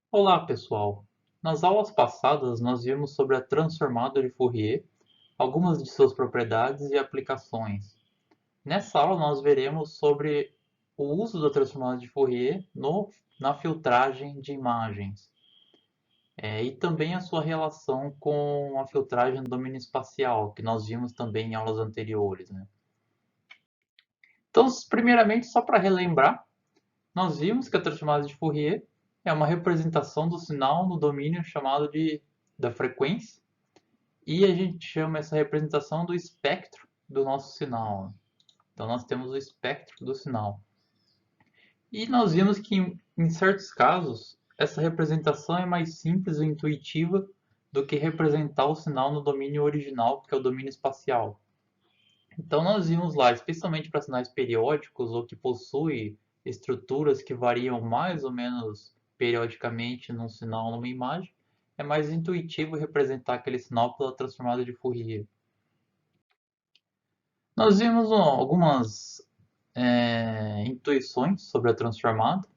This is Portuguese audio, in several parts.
Olá, pessoal! Nas aulas passadas, nós vimos sobre a transformada de Fourier, algumas de suas propriedades e aplicações. Nessa aula, nós veremos sobre o uso da transformada de Fourier na filtragem de imagens, e também a sua relação com a filtragem do domínio espacial, que nós vimos também em aulas anteriores, né? Então, primeiramente, só para relembrar, nós vimos que a transformada de Fourier é uma representação do sinal no domínio chamado da frequência, e a gente chama essa representação do espectro do nosso sinal. Então nós temos o espectro do sinal. E nós vimos que em certos casos essa representação é mais simples e intuitiva do que representar o sinal no domínio original, que é o domínio espacial. Então nós vimos lá, especialmente para sinais periódicos ou que possuem estruturas que variam mais ou menos periodicamente num sinal ou numa imagem, é mais intuitivo representar aquele sinal pela transformada de Fourier. Nós vimos algumas intuições sobre a transformada.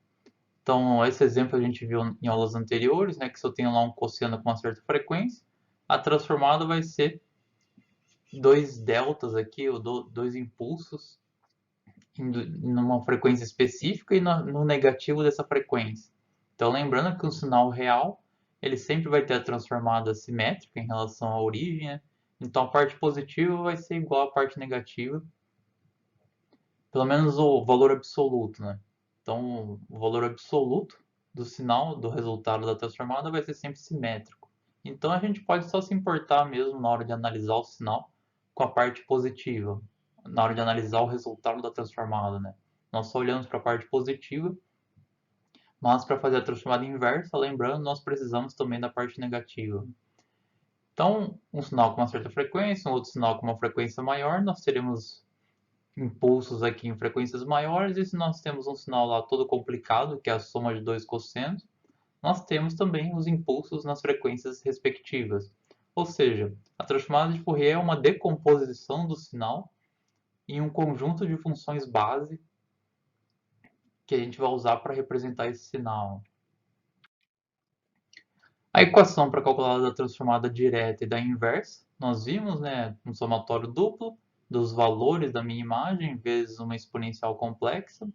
Então, esse exemplo a gente viu em aulas anteriores, né, que se eu tenho lá um cosseno com uma certa frequência, a transformada vai ser dois deltas aqui, ou dois impulsos, indo numa frequência específica e no negativo dessa frequência. Então, lembrando que um sinal real, ele sempre vai ter a transformada simétrica em relação à origem, né? Então, a parte positiva vai ser igual à parte negativa, pelo menos o valor absoluto, né? Então, o valor absoluto do sinal, do resultado da transformada, vai ser sempre simétrico. Então, a gente pode só se importar mesmo na hora de analisar o sinal com a parte positiva, na hora de analisar o resultado da transformada, né? Nós só olhamos para a parte positiva, mas para fazer a transformada inversa, lembrando, nós precisamos também da parte negativa. Então, um sinal com uma certa frequência, um outro sinal com uma frequência maior, nós teremos impulsos aqui em frequências maiores, e se nós temos um sinal lá todo complicado, que é a soma de dois cossenos, nós temos também os impulsos nas frequências respectivas. Ou seja, a transformada de Fourier é uma decomposição do sinal em um conjunto de funções base que a gente vai usar para representar esse sinal. A equação para calcular da transformada direta e da inversa, nós vimos, né, um somatório duplo dos valores da minha imagem vezes uma exponencial complexa.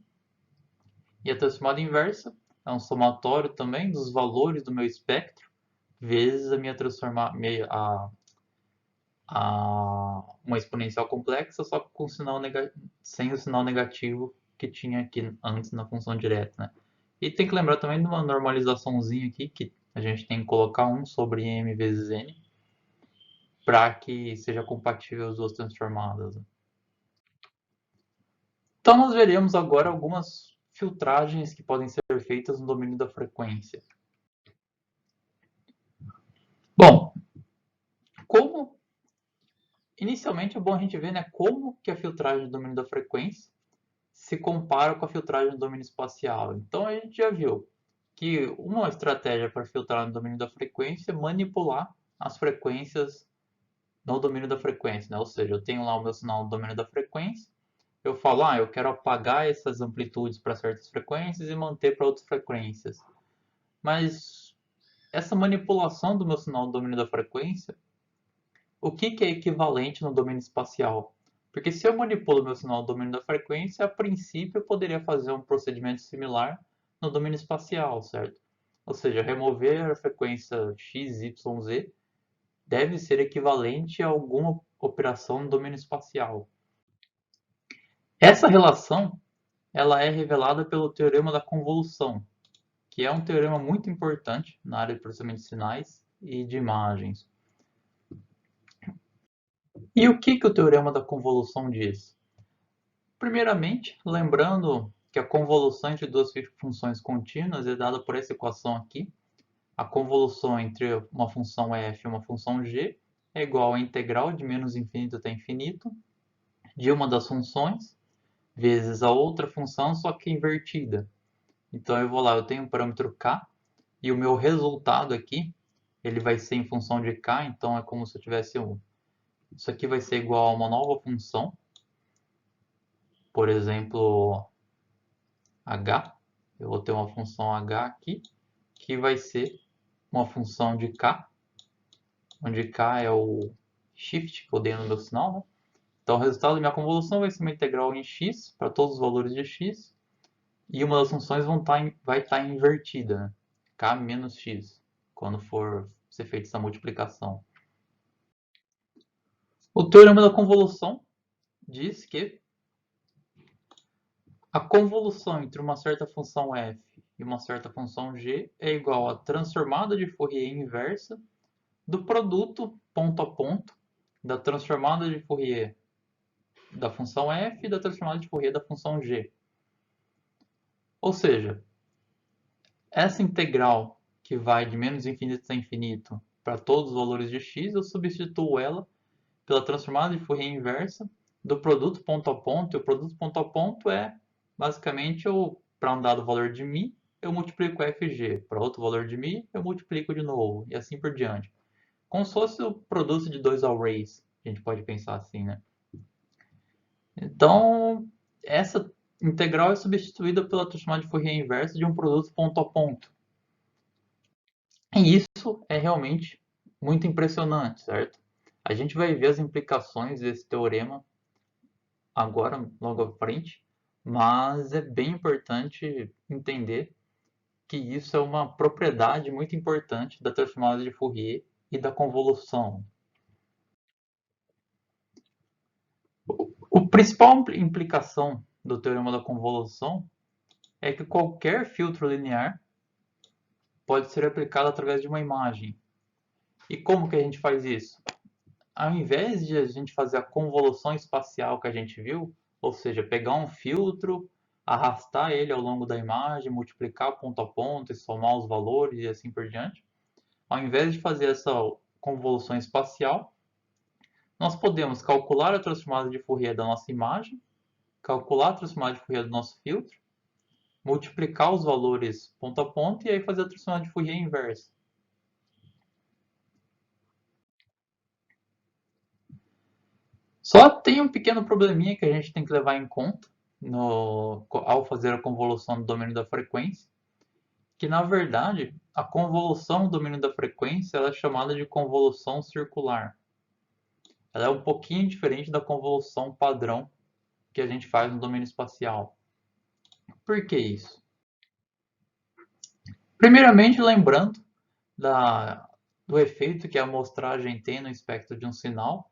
E a transformada inversa é um somatório também dos valores do meu espectro vezes a minha transformada uma exponencial complexa, só que com sinal sem o sinal negativo que tinha aqui antes na função direta, né? E tem que lembrar também de uma normalizaçãozinha aqui, que a gente tem que colocar 1 sobre m vezes n, para que seja compatível as duas transformadas, né? Então nós veremos agora algumas filtragens que podem ser feitas no domínio da frequência. Bom, como inicialmente é bom a gente ver, né, como que a filtragem do domínio da frequência se compara com a filtragem do domínio espacial. Então a gente já viu que uma estratégia para filtrar no domínio da frequência é manipular as frequências no domínio da frequência, né? Ou seja, eu tenho lá o meu sinal no domínio da frequência, eu falo, eu quero apagar essas amplitudes para certas frequências e manter para outras frequências. Mas essa manipulação do meu sinal no domínio da frequência, o que é equivalente no domínio espacial? Porque se eu manipulo meu sinal no domínio da frequência, a princípio eu poderia fazer um procedimento similar no domínio espacial, certo? Ou seja, remover a frequência x, y, z deve ser equivalente a alguma operação no domínio espacial. Essa relação ela é revelada pelo teorema da convolução, que é um teorema muito importante na área de processamento de sinais e de imagens. E o que o teorema da convolução diz? Primeiramente, lembrando que a convolução entre duas funções contínuas é dada por essa equação aqui. A convolução entre uma função f e uma função g é igual à integral de menos infinito até infinito de uma das funções vezes a outra função, só que invertida. Então eu vou lá, eu tenho um parâmetro k e o meu resultado aqui, ele vai ser em função de k, então é como se eu tivesse isso aqui vai ser igual a uma nova função, por exemplo, h. Eu vou ter uma função h aqui, que vai ser uma função de k, onde k é o shift que eu dei no meu sinal, né? Então o resultado da minha convolução vai ser uma integral em x, para todos os valores de x, e uma das funções vai estar invertida, né? K menos x, quando for ser feita essa multiplicação. O teorema da convolução diz que a convolução entre uma certa função f e uma certa função g é igual à transformada de Fourier inversa do produto ponto a ponto da transformada de Fourier da função f e da transformada de Fourier da função g. Ou seja, essa integral que vai de menos infinito a infinito para todos os valores de x, eu substituo ela pela transformada de Fourier inversa do produto ponto a ponto, e o produto ponto a ponto é basicamente para um dado valor de μ, eu multiplico fg, para outro valor de μ, eu multiplico de novo, e assim por diante. Como se fosse o produto de dois arrays, a gente pode pensar assim, né? Então, essa integral é substituída pela transformada de Fourier inversa de um produto ponto a ponto. E isso é realmente muito impressionante, certo? A gente vai ver as implicações desse teorema agora, logo à frente, mas é bem importante entender que isso é uma propriedade muito importante da transformada de Fourier e da convolução. A principal implicação do teorema da convolução é que qualquer filtro linear pode ser aplicado através de uma imagem. E como que a gente faz isso? Ao invés de a gente fazer a convolução espacial que a gente viu, ou seja, pegar um filtro, arrastar ele ao longo da imagem, multiplicar ponto a ponto e somar os valores e assim por diante, ao invés de fazer essa convolução espacial, nós podemos calcular a transformada de Fourier da nossa imagem, calcular a transformada de Fourier do nosso filtro, multiplicar os valores ponto a ponto e aí fazer a transformada de Fourier inversa. Só tem um pequeno probleminha que a gente tem que levar em conta ao fazer a convolução do domínio da frequência, que na verdade a convolução do domínio da frequência ela é chamada de convolução circular. Ela é um pouquinho diferente da convolução padrão que a gente faz no domínio espacial. Por que isso? Primeiramente, lembrando do efeito que a amostragem tem no espectro de um sinal.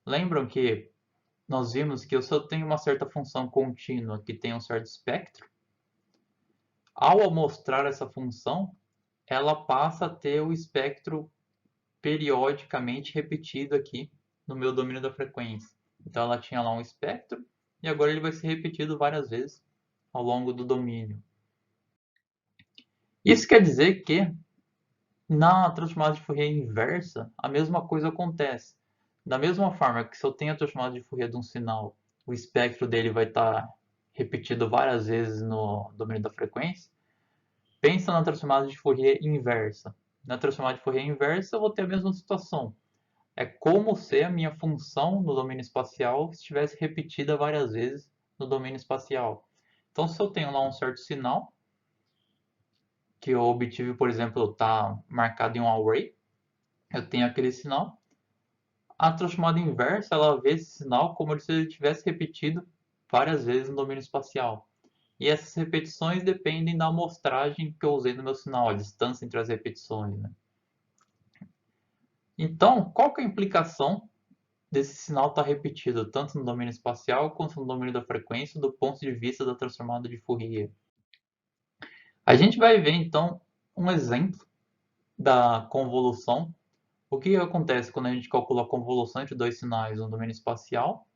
Lembram que nós vimos que se eu tenho uma certa função contínua que tem um certo espectro, ao amostrar essa função, ela passa a ter o espectro periodicamente repetido aqui no meu domínio da frequência. Então ela tinha lá um espectro e agora ele vai ser repetido várias vezes ao longo do domínio. Isso quer dizer que na transformada de Fourier inversa, a mesma coisa acontece. Da mesma forma que se eu tenho a transformada de Fourier de um sinal, o espectro dele vai estar repetido várias vezes no domínio da frequência, pensa na transformada de Fourier inversa. Na transformada de Fourier inversa, eu vou ter a mesma situação. É como se a minha função no domínio espacial estivesse repetida várias vezes no domínio espacial. Então, se eu tenho lá um certo sinal, que eu obtive, por exemplo, está marcado em um array, eu tenho aquele sinal. A transformada inversa, ela vê esse sinal como se ele tivesse repetido várias vezes no domínio espacial. E essas repetições dependem da amostragem que eu usei no meu sinal, a distância entre as repetições, né? Então, qual que é a implicação desse sinal estar repetido tanto no domínio espacial quanto no domínio da frequência do ponto de vista da transformada de Fourier? A gente vai ver então um exemplo da convolução. O que acontece quando a gente calcula a convolução entre dois sinais no domínio espacial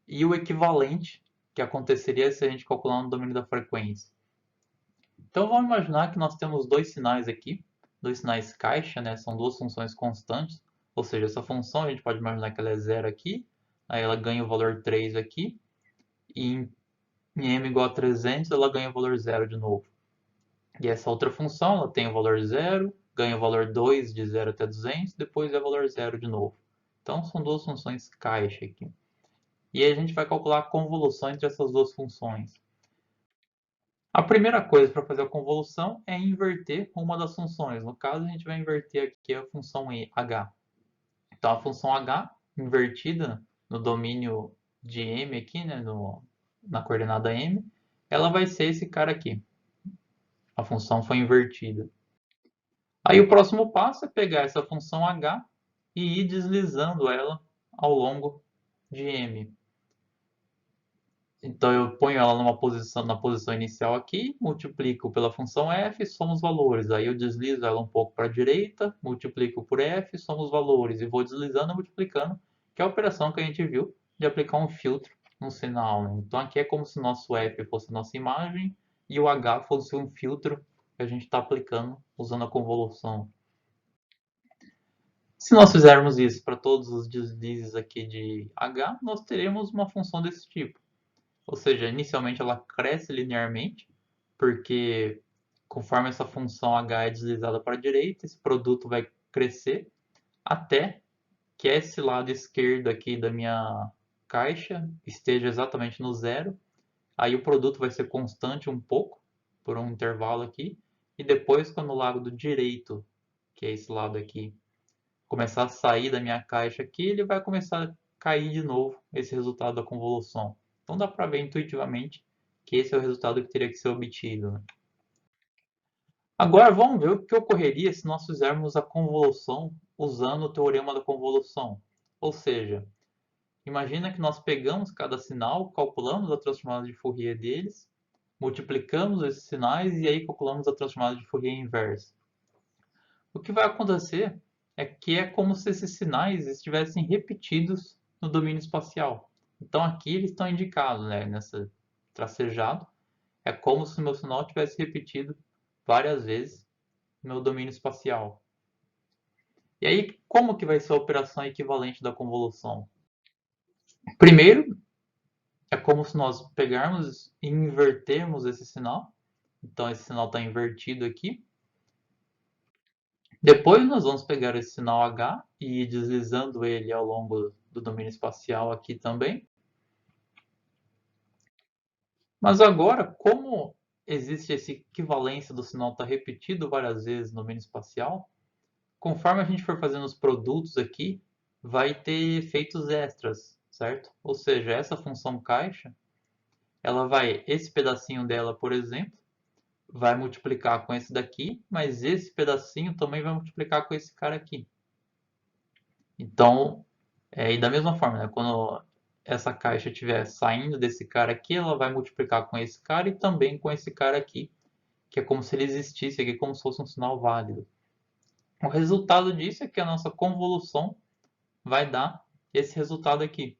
e o equivalente que aconteceria se a gente calcular no domínio da frequência? Então vamos imaginar que nós temos dois sinais aqui, dois sinais caixa, né? São duas funções constantes, ou seja, essa função a gente pode imaginar que ela é zero aqui, aí ela ganha o valor 3 aqui, e em m igual a 300 ela ganha o valor zero de novo. E essa outra função, ela tem o valor zero, ganha o valor 2 de 0 até 200, depois é o valor zero de novo. Então são duas funções caixa aqui. E aí a gente vai calcular a convolução entre essas duas funções. A primeira coisa para fazer a convolução é inverter uma das funções. No caso, a gente vai inverter aqui a função h. Então, a função h invertida no domínio de m aqui, né, na coordenada m, ela vai ser esse cara aqui. A função foi invertida. Aí o próximo passo é pegar essa função h e ir deslizando ela ao longo de m. Então eu ponho ela na posição inicial aqui, multiplico pela função f, somo os valores. Aí eu deslizo ela um pouco para a direita, multiplico por f, somo os valores. E vou deslizando e multiplicando, que é a operação que a gente viu de aplicar um filtro no sinal, né? Então aqui é como se nosso f fosse nossa imagem e o h fosse um filtro que a gente está aplicando usando a convolução. Se nós fizermos isso para todos os deslizes aqui de h, nós teremos uma função desse tipo. Ou seja, inicialmente ela cresce linearmente, porque conforme essa função h é deslizada para a direita, esse produto vai crescer até que esse lado esquerdo aqui da minha caixa esteja exatamente no zero. Aí o produto vai ser constante um pouco, por um intervalo aqui, e depois quando o lado direito, que é esse lado aqui, começar a sair da minha caixa aqui, ele vai começar a cair de novo esse resultado da convolução. Então dá para ver intuitivamente que esse é o resultado que teria que ser obtido, né? Agora vamos ver o que ocorreria se nós fizermos a convolução usando o teorema da convolução. Ou seja, imagina que nós pegamos cada sinal, calculamos a transformada de Fourier deles, multiplicamos esses sinais e aí calculamos a transformada de Fourier inversa. O que vai acontecer é que é como se esses sinais estivessem repetidos no domínio espacial. Então aqui eles estão indicados, né, nessa tracejado. É como se o meu sinal tivesse repetido várias vezes no meu domínio espacial. E aí, como que vai ser a operação equivalente da convolução? Primeiro, é como se nós pegarmos e invertermos esse sinal. Então esse sinal está invertido aqui. Depois nós vamos pegar esse sinal H e ir deslizando ele ao longo do domínio espacial aqui também. Mas agora, como existe essa equivalência do sinal estar repetido várias vezes no domínio espacial, conforme a gente for fazendo os produtos aqui, vai ter efeitos extras, certo? Ou seja, essa função caixa, ela vai, esse pedacinho dela, por exemplo, vai multiplicar com esse daqui, mas esse pedacinho também vai multiplicar com esse cara aqui. Então, e da mesma forma, né, quando essa caixa estiver saindo desse cara aqui, ela vai multiplicar com esse cara e também com esse cara aqui, que é como se ele existisse aqui, como se fosse um sinal válido. O resultado disso é que a nossa convolução vai dar esse resultado aqui,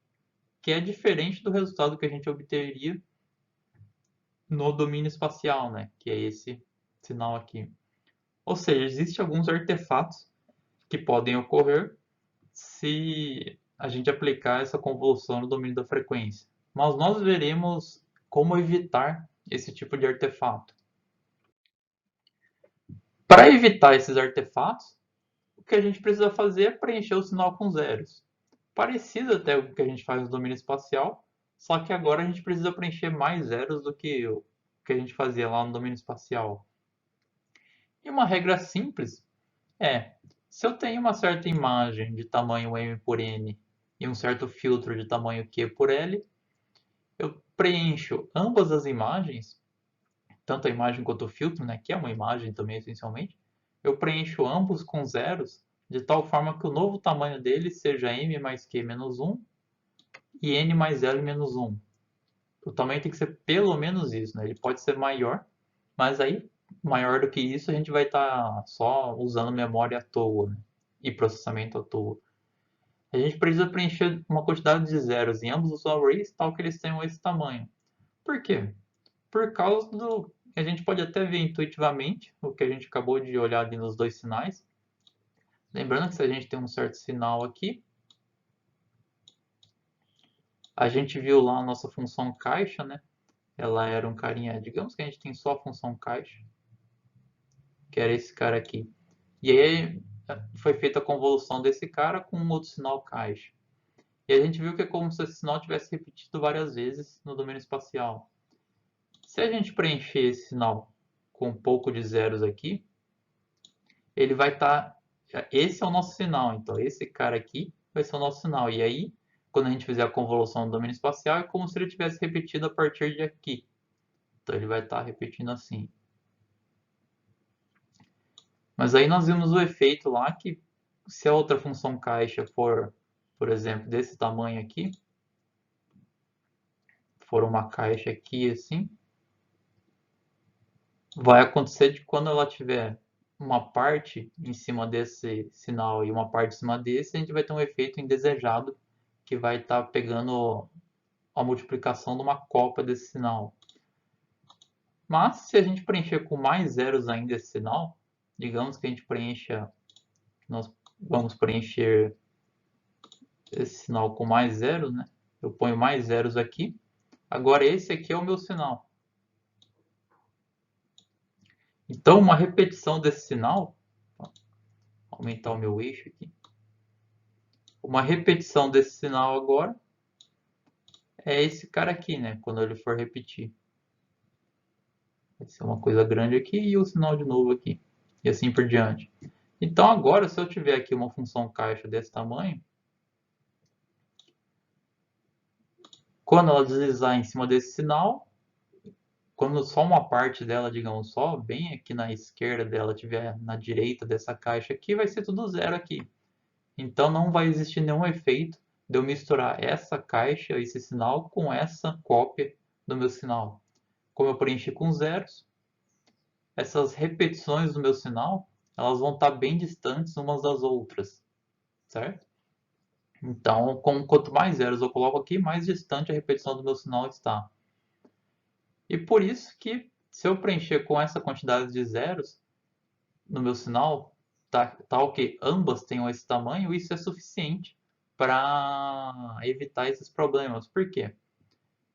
que é diferente do resultado que a gente obteria no domínio espacial, né, que é esse sinal aqui. Ou seja, existem alguns artefatos que podem ocorrer se a gente aplicar essa convolução no domínio da frequência. Mas nós veremos como evitar esse tipo de artefato. Para evitar esses artefatos, o que a gente precisa fazer é preencher o sinal com zeros. Parecido até com o que a gente faz no domínio espacial, só que agora a gente precisa preencher mais zeros do que o que a gente fazia lá no domínio espacial. E uma regra simples é, se eu tenho uma certa imagem de tamanho m por n e um certo filtro de tamanho q por l, eu preencho ambas as imagens, tanto a imagem quanto o filtro, né, que é uma imagem também essencialmente, eu preencho ambos com zeros, de tal forma que o novo tamanho dele seja m mais q menos 1 e n mais l menos 1. O tamanho tem que ser pelo menos isso, né? Ele pode ser maior, mas aí, maior do que isso, a gente vai estar só usando memória à toa, né? E processamento à toa. A gente precisa preencher uma quantidade de zeros em ambos os arrays, tal que eles tenham esse tamanho. Por quê? Por causa do... A gente pode até ver intuitivamente o que a gente acabou de olhar ali nos dois sinais. Lembrando que se a gente tem um certo sinal aqui, a gente viu lá a nossa função caixa, né? Ela era um carinha, digamos que a gente tem só a função caixa, que era esse cara aqui. E aí foi feita a convolução desse cara com um outro sinal caixa. E a gente viu que é como se esse sinal tivesse repetido várias vezes no domínio espacial. Se a gente preencher esse sinal com um pouco de zeros aqui, ele vai estar... esse é o nosso sinal, então esse cara aqui vai ser o nosso sinal. E aí, quando a gente fizer a convolução do domínio espacial, é como se ele tivesse repetido a partir de aqui. Então ele vai estar repetindo assim. Mas aí nós vimos o efeito lá que se a outra função caixa for, por exemplo, desse tamanho aqui, for uma caixa aqui assim, vai acontecer de quando ela tiver uma parte em cima desse sinal e uma parte em cima desse, a gente vai ter um efeito indesejado que vai estar pegando a multiplicação de uma cópia desse sinal. Mas se a gente preencher com mais zeros ainda esse sinal, digamos que a gente preencha, nós vamos preencher esse sinal com mais zeros, né? Eu ponho mais zeros aqui. Agora esse aqui é o meu sinal. Então uma repetição desse sinal, vou aumentar o meu eixo aqui. Uma repetição desse sinal agora é esse cara aqui, né? Quando ele for repetir. Vai ser uma coisa grande aqui e o sinal de novo aqui. E assim por diante. Então agora, se eu tiver aqui uma função caixa desse tamanho, quando ela deslizar em cima desse sinal, quando só uma parte dela, digamos só, bem aqui na esquerda dela, tiver na direita dessa caixa aqui, vai ser tudo zero aqui. Então não vai existir nenhum efeito de eu misturar essa caixa, esse sinal, com essa cópia do meu sinal. Como eu preenchi com zeros, essas repetições do meu sinal, elas vão estar bem distantes umas das outras, certo? Então, quanto mais zeros eu coloco aqui, mais distante a repetição do meu sinal está. E por isso que, se eu preencher com essa quantidade de zeros no meu sinal, tal que ambas tenham esse tamanho, isso é suficiente para evitar esses problemas. Por quê?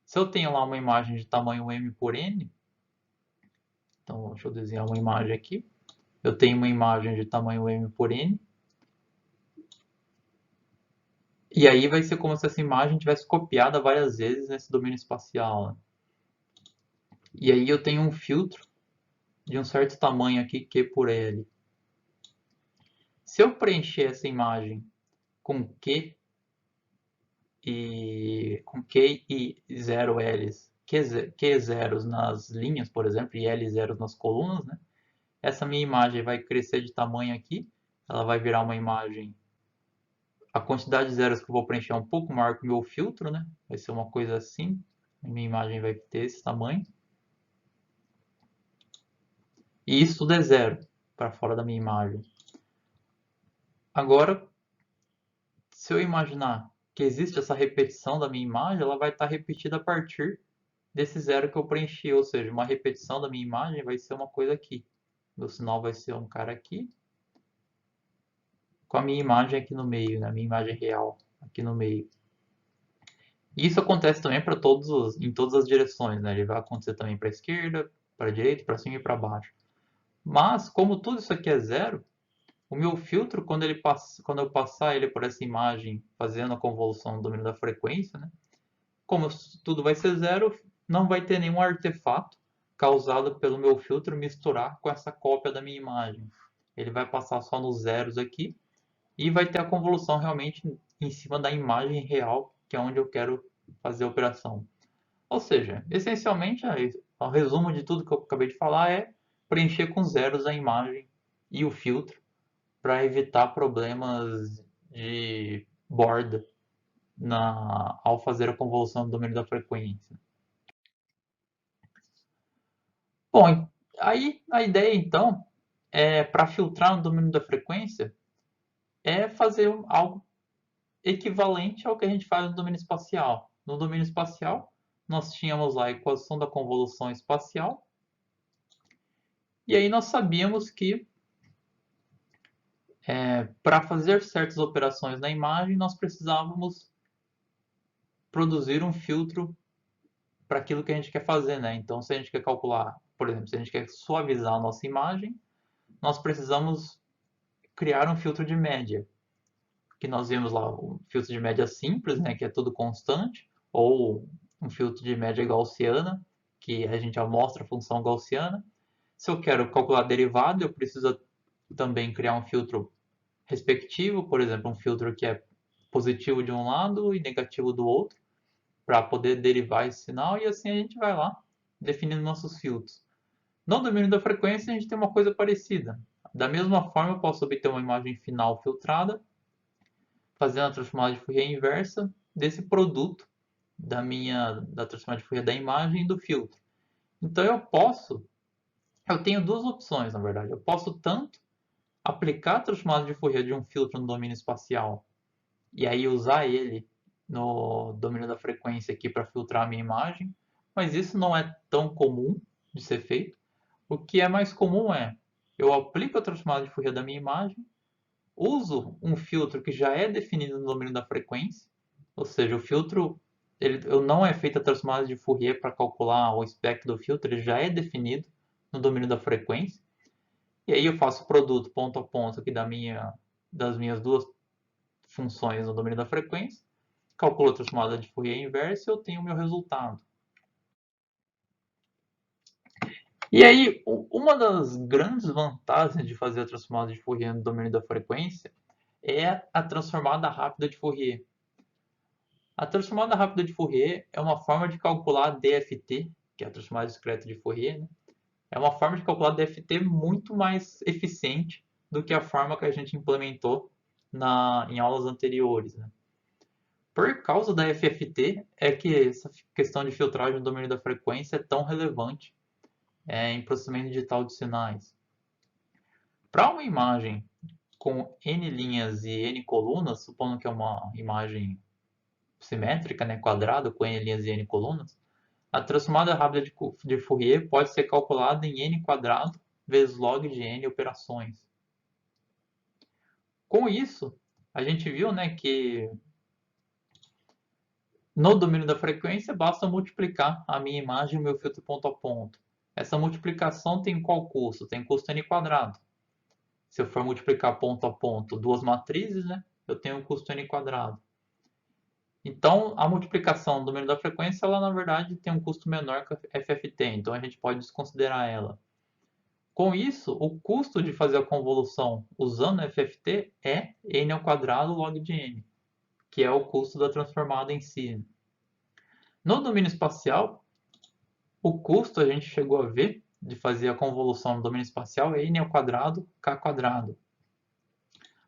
Se eu tenho lá uma imagem de tamanho m por n, então deixa eu desenhar uma imagem aqui. Eu tenho uma imagem de tamanho m por n, e aí vai ser como se essa imagem tivesse copiada várias vezes nesse domínio espacial, né? E aí eu tenho um filtro de um certo tamanho aqui, Q por L. Se eu preencher essa imagem com Q e 0 L's, Q zeros nas linhas, por exemplo, e L zeros nas colunas, né? Essa minha imagem vai crescer de tamanho aqui, ela vai virar uma imagem. A quantidade de zeros que eu vou preencher é um pouco maior que o meu filtro, né? Vai ser uma coisa assim. A minha imagem vai ter esse tamanho. E isso tudo é zero para fora da minha imagem. Agora, se eu imaginar que existe essa repetição da minha imagem, ela vai estar repetida a partir desse zero que eu preenchi, ou seja, uma repetição da minha imagem vai ser uma coisa aqui. Meu sinal vai ser um cara aqui, com a minha imagem aqui no meio, né? A minha imagem real aqui no meio. E isso acontece também para em todas as direções, né? Ele vai acontecer também para a esquerda, para a direita, para cima e para baixo. Mas, como tudo isso aqui é zero, o meu filtro, quando eu passar ele por essa imagem, fazendo a convolução do domínio da frequência, né? Como tudo vai ser zero, não vai ter nenhum artefato causado pelo meu filtro misturar com essa cópia da minha imagem. Ele vai passar só nos zeros aqui e vai ter a convolução realmente em cima da imagem real, que é onde eu quero fazer a operação. Ou seja, essencialmente, o resumo de tudo que eu acabei de falar é preencher com zeros a imagem e o filtro para evitar problemas de borda ao fazer a convolução do domínio da frequência. Bom, aí a ideia então é para filtrar no domínio da frequência é fazer algo equivalente ao que a gente faz no domínio espacial. No domínio espacial, nós tínhamos lá a equação da convolução espacial, e aí nós sabíamos que para fazer certas operações na imagem, nós precisávamos produzir um filtro para aquilo que a gente quer fazer, né? Então, se a gente quer calcular, por exemplo, se a gente quer suavizar a nossa imagem, nós precisamos criar um filtro de média, que nós vimos lá o filtro de média simples, né, que é tudo constante, ou um filtro de média gaussiana, que a gente já mostra a função gaussiana. Se eu quero calcular a derivada, eu preciso também criar um filtro respectivo, por exemplo, um filtro que é positivo de um lado e negativo do outro, para poder derivar esse sinal, e assim a gente vai lá definindo nossos filtros. No domínio da frequência, a gente tem uma coisa parecida. Da mesma forma, eu posso obter uma imagem final filtrada, fazendo a transformada de Fourier inversa desse produto da transformada de Fourier da imagem e do filtro. Então eu tenho duas opções, na verdade. Eu posso tanto aplicar a transformada de Fourier de um filtro no domínio espacial e aí usar ele no domínio da frequência aqui para filtrar a minha imagem, mas isso não é tão comum de ser feito. O que é mais comum é eu aplico a transformada de Fourier da minha imagem, uso um filtro que já é definido no domínio da frequência, ou seja, o filtro eu não é feita a transformada de Fourier para calcular o espectro do filtro, ele já é definido no domínio da frequência. E aí eu faço o produto ponto a ponto aqui das minhas duas funções no domínio da frequência, calculo a transformada de Fourier inversa e eu tenho o meu resultado. E aí, uma das grandes vantagens de fazer a transformada de Fourier no domínio da frequência é a transformada rápida de Fourier. A transformada rápida de Fourier é uma forma de calcular a DFT, que é a transformada discreta de Fourier, né? É uma forma de calcular a DFT muito mais eficiente do que a forma que a gente implementou em aulas anteriores, né? Por causa da FFT, é que essa questão de filtragem no domínio da frequência é tão relevante em processamento digital de sinais. Para uma imagem com N linhas e N colunas, supondo que é uma imagem simétrica, né, quadrada, com N linhas e N colunas, a transformada rápida de Fourier pode ser calculada em N quadrado vezes log de N operações. Com isso, a gente viu, né, que no domínio da frequência basta multiplicar a minha imagem e o meu filtro ponto a ponto. Essa multiplicação tem qual custo? Tem custo N quadrado. Se eu for multiplicar ponto a ponto duas matrizes, né, eu tenho um custo N quadrado. Então, a multiplicação do domínio da frequência, ela na verdade tem um custo menor que a FFT, então a gente pode desconsiderar ela. Com isso, o custo de fazer a convolução usando a FFT é N ao quadrado log de N, que é o custo da transformada em si. No domínio espacial, o custo a gente chegou a ver de fazer a convolução no domínio espacial é N ao quadrado, K quadrado,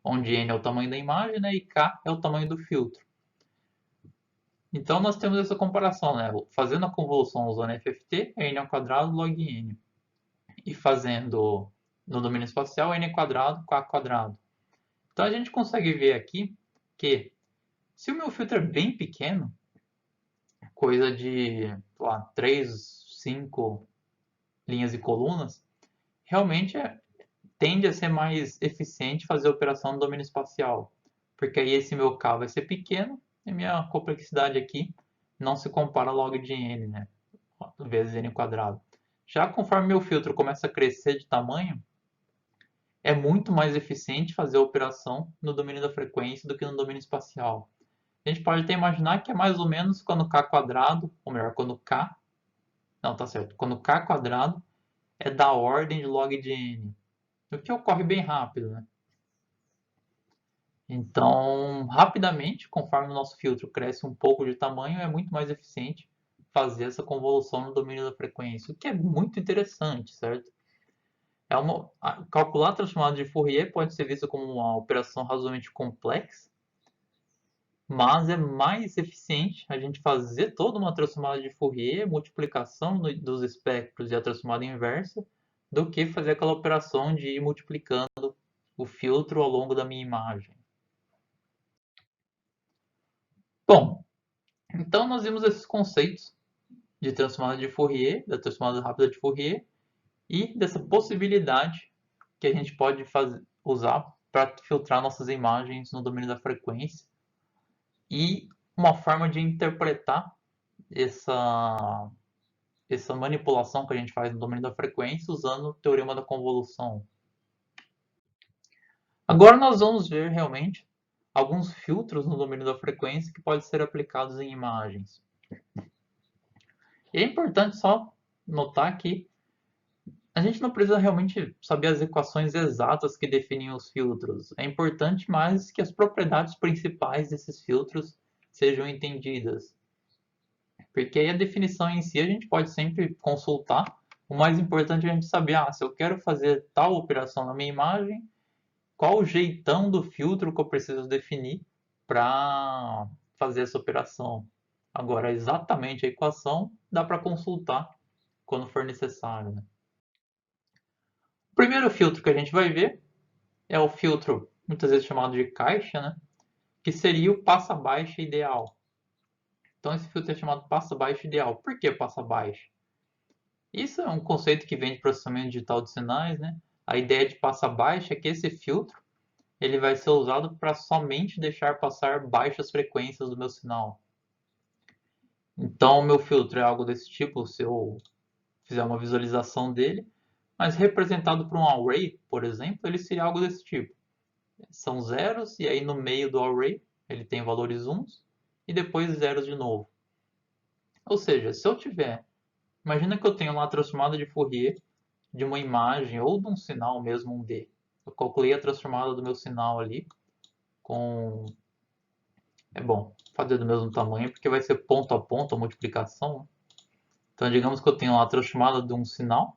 onde N é o tamanho da imagem, né, e K é o tamanho do filtro. Então nós temos essa comparação, né? Fazendo a convolução usando FFT, é N ao quadrado log N. E fazendo no domínio espacial, N quadrado, K quadrado. Então a gente consegue ver aqui que se o meu filtro é bem pequeno, coisa de lá, 3, 5 linhas e colunas, realmente tende a ser mais eficiente fazer a operação no domínio espacial. Porque aí esse meu K vai ser pequeno e minha complexidade aqui não se compara a log de N, né? Vezes N quadrado. Já conforme meu filtro começa a crescer de tamanho, é muito mais eficiente fazer a operação no domínio da frequência do que no domínio espacial. A gente pode até imaginar que é mais ou menos quando K quadrado, ou melhor, quando K, não, tá certo, quando K quadrado é da ordem de log de N, o que ocorre bem rápido, né? Então, rapidamente, conforme o nosso filtro cresce um pouco de tamanho, é muito mais eficiente fazer essa convolução no domínio da frequência, o que é muito interessante, certo? Calcular a transformada de Fourier pode ser visto como uma operação razoavelmente complexa, mas é mais eficiente a gente fazer toda uma transformada de Fourier, multiplicação dos espectros e a transformada inversa, do que fazer aquela operação de ir multiplicando o filtro ao longo da minha imagem. Bom, então nós vimos esses conceitos de transformada de Fourier, da transformada rápida de Fourier, e dessa possibilidade que a gente pode usar para filtrar nossas imagens no domínio da frequência e uma forma de interpretar essa manipulação que a gente faz no domínio da frequência usando o teorema da convolução. Agora nós vamos ver realmente alguns filtros no domínio da frequência que podem ser aplicados em imagens. E é importante só notar que a gente não precisa realmente saber as equações exatas que definem os filtros. É importante mais que as propriedades principais desses filtros sejam entendidas. Porque aí a definição em si a gente pode sempre consultar. O mais importante é a gente saber, se eu quero fazer tal operação na minha imagem, qual o jeitão do filtro que eu preciso definir para fazer essa operação. Agora, exatamente a equação dá para consultar quando for necessário, né? O primeiro filtro que a gente vai ver é o filtro, muitas vezes chamado de caixa, né? Que seria o passa-baixa ideal. Então, esse filtro é chamado passa-baixa ideal. Por que passa-baixa? Isso é um conceito que vem de processamento digital de sinais, né? A ideia de passa-baixa é que esse filtro ele vai ser usado para somente deixar passar baixas frequências do meu sinal. Então, o meu filtro é algo desse tipo, se eu fizer uma visualização dele, mas representado por um array, por exemplo, ele seria algo desse tipo. São zeros, e aí no meio do array ele tem valores uns, e depois zeros de novo. Ou seja, se eu tiver, imagina que eu tenho lá a transformada de Fourier de uma imagem ou de um sinal mesmo, um D. Eu calculei a transformada do meu sinal ali com... É bom fazer do mesmo tamanho, porque vai ser ponto a ponto a multiplicação, né? Então, digamos que eu tenho lá a transformada de um sinal,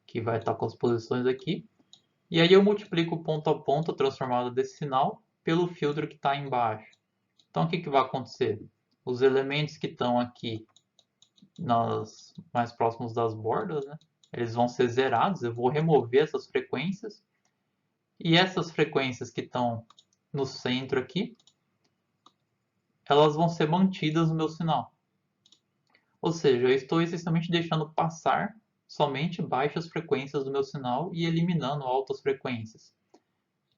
que vai estar com as posições aqui, e aí eu multiplico ponto a ponto a transformada desse sinal pelo filtro que está embaixo. Então, o que vai acontecer? Os elementos que estão aqui mais próximos das bordas, né, eles vão ser zerados, eu vou remover essas frequências, e essas frequências que estão no centro aqui, elas vão ser mantidas no meu sinal. Ou seja, eu estou essencialmente deixando passar somente baixas frequências do meu sinal e eliminando altas frequências.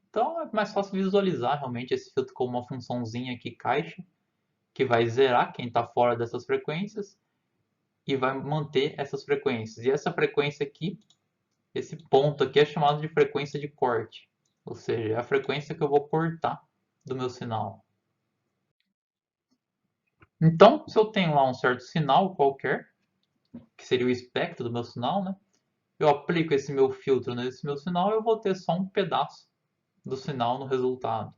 Então é mais fácil visualizar realmente esse filtro como uma funçãozinha aqui caixa, que vai zerar quem está fora dessas frequências e vai manter essas frequências. E essa frequência aqui, esse ponto aqui é chamado de frequência de corte. Ou seja, é a frequência que eu vou cortar do meu sinal. Então, se eu tenho lá um certo sinal qualquer, que seria o espectro do meu sinal, né? Eu aplico esse meu filtro nesse meu sinal, eu vou ter só um pedaço do sinal no resultado.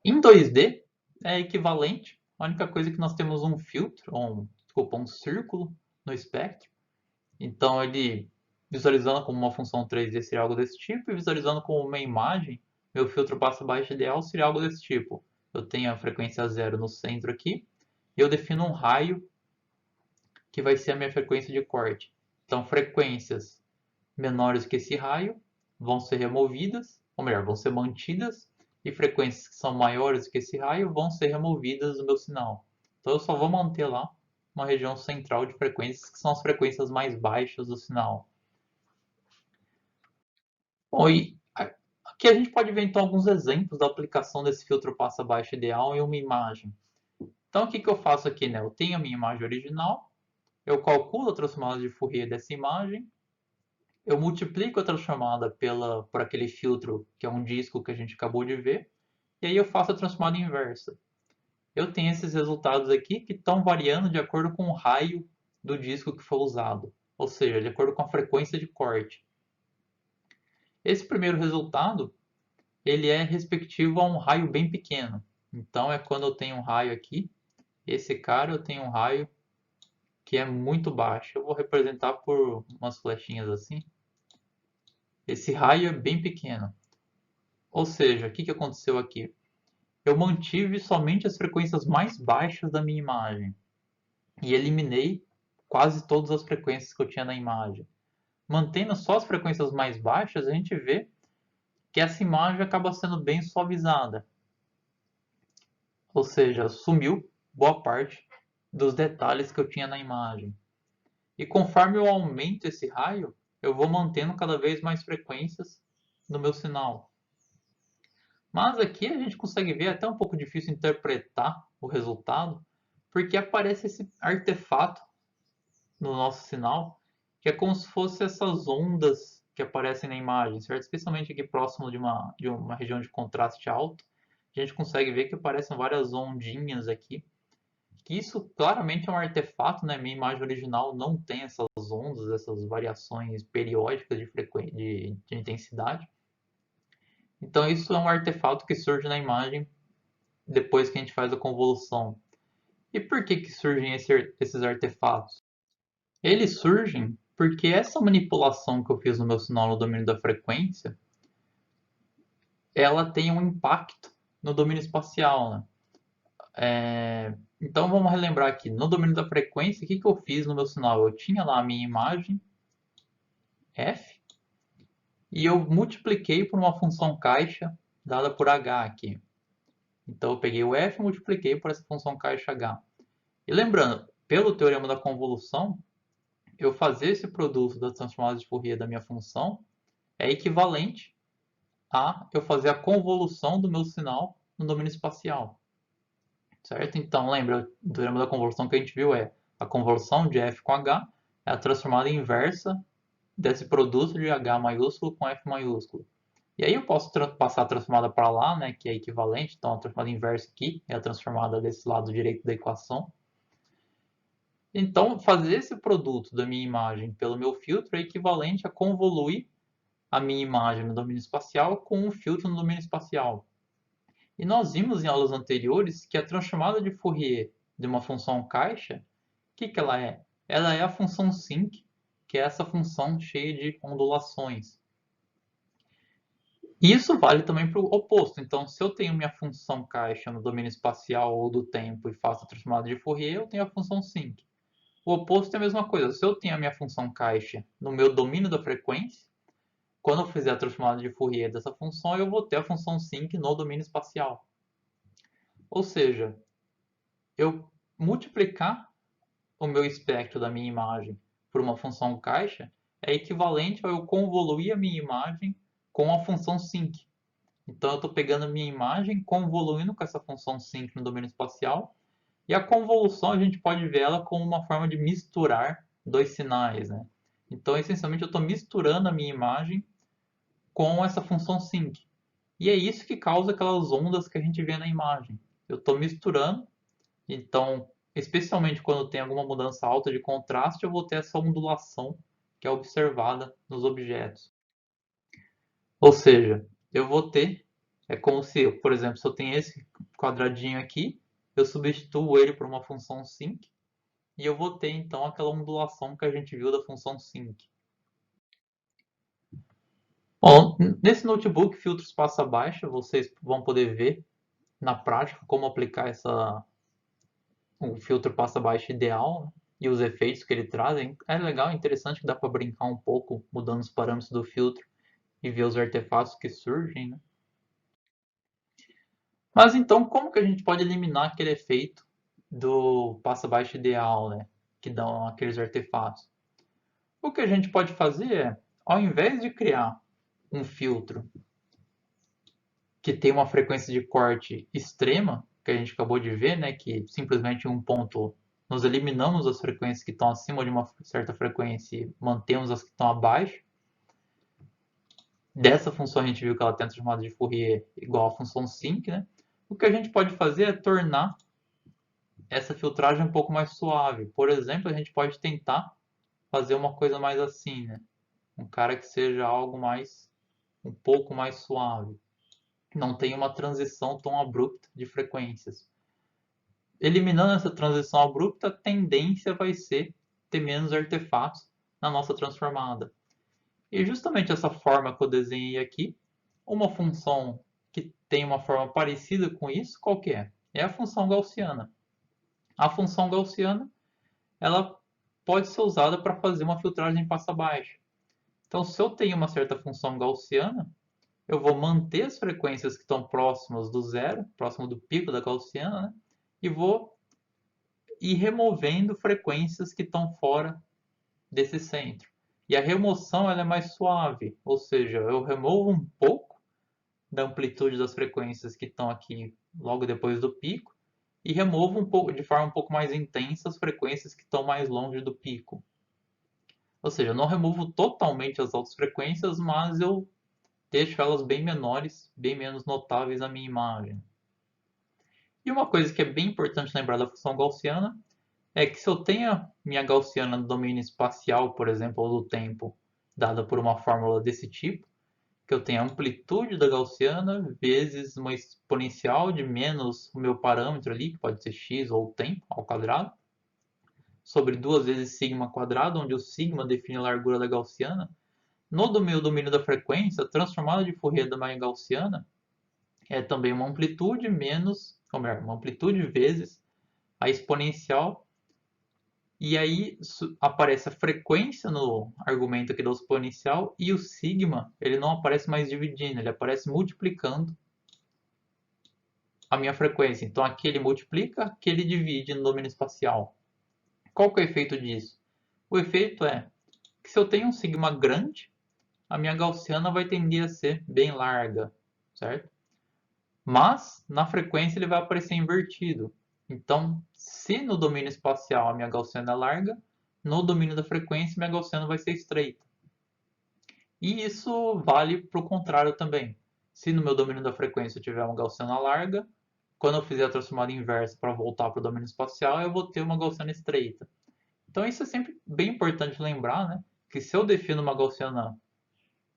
Em 2D é equivalente, a única coisa é que nós temos um filtro, desculpa, um círculo no espectro. Então ele visualizando como uma função 3D seria algo desse tipo, e visualizando como uma imagem, meu filtro passa-baixa ideal seria algo desse tipo. Eu tenho a frequência zero no centro aqui, e eu defino um raio que vai ser a minha frequência de corte. Então frequências menores que esse raio vão ser removidas, ou melhor, vão ser mantidas, e frequências que são maiores que esse raio vão ser removidas do meu sinal. Então eu só vou manter lá uma região central de frequências que são as frequências mais baixas do sinal. Bom, e aqui a gente pode ver então alguns exemplos da aplicação desse filtro passa-baixa ideal em uma imagem. Então o que eu faço aqui, né? Eu tenho a minha imagem original, eu calculo a transformada de Fourier dessa imagem, eu multiplico a transformada por aquele filtro que é um disco que a gente acabou de ver, e aí eu faço a transformada inversa. Eu tenho esses resultados aqui que estão variando de acordo com o raio do disco que foi usado, ou seja, de acordo com a frequência de corte. Esse primeiro resultado ele é respectivo a um raio bem pequeno. Então é quando eu tenho um raio aqui, esse cara eu tenho um raio que é muito baixo. Eu vou representar por umas flechinhas assim. Esse raio é bem pequeno. Ou seja, o que aconteceu aqui? Eu mantive somente as frequências mais baixas da minha imagem e eliminei quase todas as frequências que eu tinha na imagem. Mantendo só as frequências mais baixas, a gente vê que essa imagem acaba sendo bem suavizada. Ou seja, sumiu boa parte dos detalhes que eu tinha na imagem. E conforme eu aumento esse raio, eu vou mantendo cada vez mais frequências no meu sinal. Mas aqui a gente consegue ver, é até um pouco difícil interpretar o resultado, porque aparece esse artefato no nosso sinal, que é como se fosse essas ondas que aparecem na imagem, certo? Especialmente aqui próximo de uma região de contraste alto, a gente consegue ver que aparecem várias ondinhas aqui, que isso claramente é um artefato, né? Minha imagem original não tem essas ondas, essas variações periódicas de intensidade. Então isso é um artefato que surge na imagem depois que a gente faz a convolução. E por que surgem esses artefatos? Eles surgem porque essa manipulação que eu fiz no meu sinal no domínio da frequência, ela tem um impacto no domínio espacial, né? Então vamos relembrar aqui, no domínio da frequência, o que eu fiz no meu sinal? Eu tinha lá a minha imagem f e eu multipliquei por uma função caixa dada por h aqui. Então eu peguei o f e multipliquei por essa função caixa h. E lembrando, pelo teorema da convolução, eu fazer esse produto das transformadas de Fourier da minha função é equivalente a eu fazer a convolução do meu sinal no domínio espacial. Certo? Então, lembra, o teorema da convolução que a gente viu é a convolução de f com h é a transformada inversa desse produto de h maiúsculo com f maiúsculo. E aí eu posso passar a transformada para lá, né, que é equivalente, então a transformada inversa aqui é a transformada desse lado direito da equação. Então, fazer esse produto da minha imagem pelo meu filtro é equivalente a convoluir a minha imagem no domínio espacial com um filtro no domínio espacial. E nós vimos em aulas anteriores que a transformada de Fourier de uma função caixa, o que ela é? Ela é a função sinc, que é essa função cheia de ondulações. Isso vale também para o oposto. Então, se eu tenho minha função caixa no domínio espacial ou do tempo e faço a transformada de Fourier, eu tenho a função sinc. O oposto é a mesma coisa. Se eu tenho a minha função caixa no meu domínio da frequência, quando eu fizer a transformada de Fourier dessa função, eu vou ter a função sinc no domínio espacial. Ou seja, eu multiplicar o meu espectro da minha imagem por uma função caixa é equivalente a eu convoluir a minha imagem com a função sinc. Então eu estou pegando a minha imagem, convoluindo com essa função sinc no domínio espacial, e a convolução a gente pode ver ela como uma forma de misturar dois sinais, né? Então essencialmente eu estou misturando a minha imagem com essa função sinc. E é isso que causa aquelas ondas que a gente vê na imagem. Eu estou misturando, então, especialmente quando tem alguma mudança alta de contraste, eu vou ter essa ondulação que é observada nos objetos. Ou seja, eu vou ter, é como se, por exemplo, se eu tenho esse quadradinho aqui, eu substituo ele por uma função sinc, e eu vou ter então aquela ondulação que a gente viu da função sinc. Bom, nesse notebook Filtros Passa Baixa, vocês vão poder ver na prática como aplicar o filtro passa baixa ideal, né? E os efeitos que ele traz. É legal, é interessante que dá para brincar um pouco mudando os parâmetros do filtro e ver os artefatos que surgem, né? Mas então, como que a gente pode eliminar aquele efeito do passa baixa ideal, né? Que dão aqueles artefatos? O que a gente pode fazer é, ao invés de criar um filtro que tem uma frequência de corte extrema, que a gente acabou de ver, né, que simplesmente em um ponto nós eliminamos as frequências que estão acima de uma certa frequência e mantemos as que estão abaixo. Dessa função a gente viu que ela tem a transformada de Fourier igual à função sinc, né? O que a gente pode fazer é tornar essa filtragem um pouco mais suave. Por exemplo, a gente pode tentar fazer uma coisa mais assim, né? Um cara que seja algo mais, um pouco mais suave. Não tem uma transição tão abrupta de frequências. Eliminando essa transição abrupta, a tendência vai ser ter menos artefatos na nossa transformada. E justamente essa forma que eu desenhei aqui, uma função que tem uma forma parecida com isso, qual que é? É a função gaussiana. A função gaussiana, ela pode ser usada para fazer uma filtragem em passa baixa. Então, se eu tenho uma certa função gaussiana, eu vou manter as frequências que estão próximas do zero, próximo do pico da gaussiana, né? E vou ir removendo frequências que estão fora desse centro. E a remoção ela é mais suave, ou seja, eu removo um pouco da amplitude das frequências que estão aqui logo depois do pico e removo um pouco, de forma um pouco mais intensa as frequências que estão mais longe do pico. Ou seja, eu não removo totalmente as altas frequências, mas eu deixo elas bem menores, bem menos notáveis na minha imagem. E uma coisa que é bem importante lembrar da função gaussiana é que se eu tenho minha gaussiana no domínio espacial, por exemplo, ou do tempo, dada por uma fórmula desse tipo, que eu tenho a amplitude da gaussiana vezes uma exponencial de menos o meu parâmetro ali, que pode ser x ou tempo ao quadrado, sobre 2 vezes sigma quadrado, onde o sigma define a largura da gaussiana. No meu domínio da frequência, a transformada de Fourier da minha gaussiana é também uma amplitude menos, ou melhor, uma amplitude vezes a exponencial. E aí aparece a frequência no argumento aqui do exponencial e o sigma, ele não aparece mais dividindo, ele aparece multiplicando a minha frequência. Então aqui ele multiplica, aqui ele divide no domínio espacial. Qual que é o efeito disso? O efeito é que se eu tenho um sigma grande, a minha gaussiana vai tender a ser bem larga, certo? Mas na frequência ele vai aparecer invertido. Então, se no domínio espacial a minha gaussiana é larga, no domínio da frequência minha gaussiana vai ser estreita. E isso vale para o contrário também. Se no meu domínio da frequência eu tiver uma gaussiana larga, quando eu fizer a transformada inversa para voltar para o domínio espacial, eu vou ter uma gaussiana estreita. Então isso é sempre bem importante lembrar, né? Que se eu defino uma gaussiana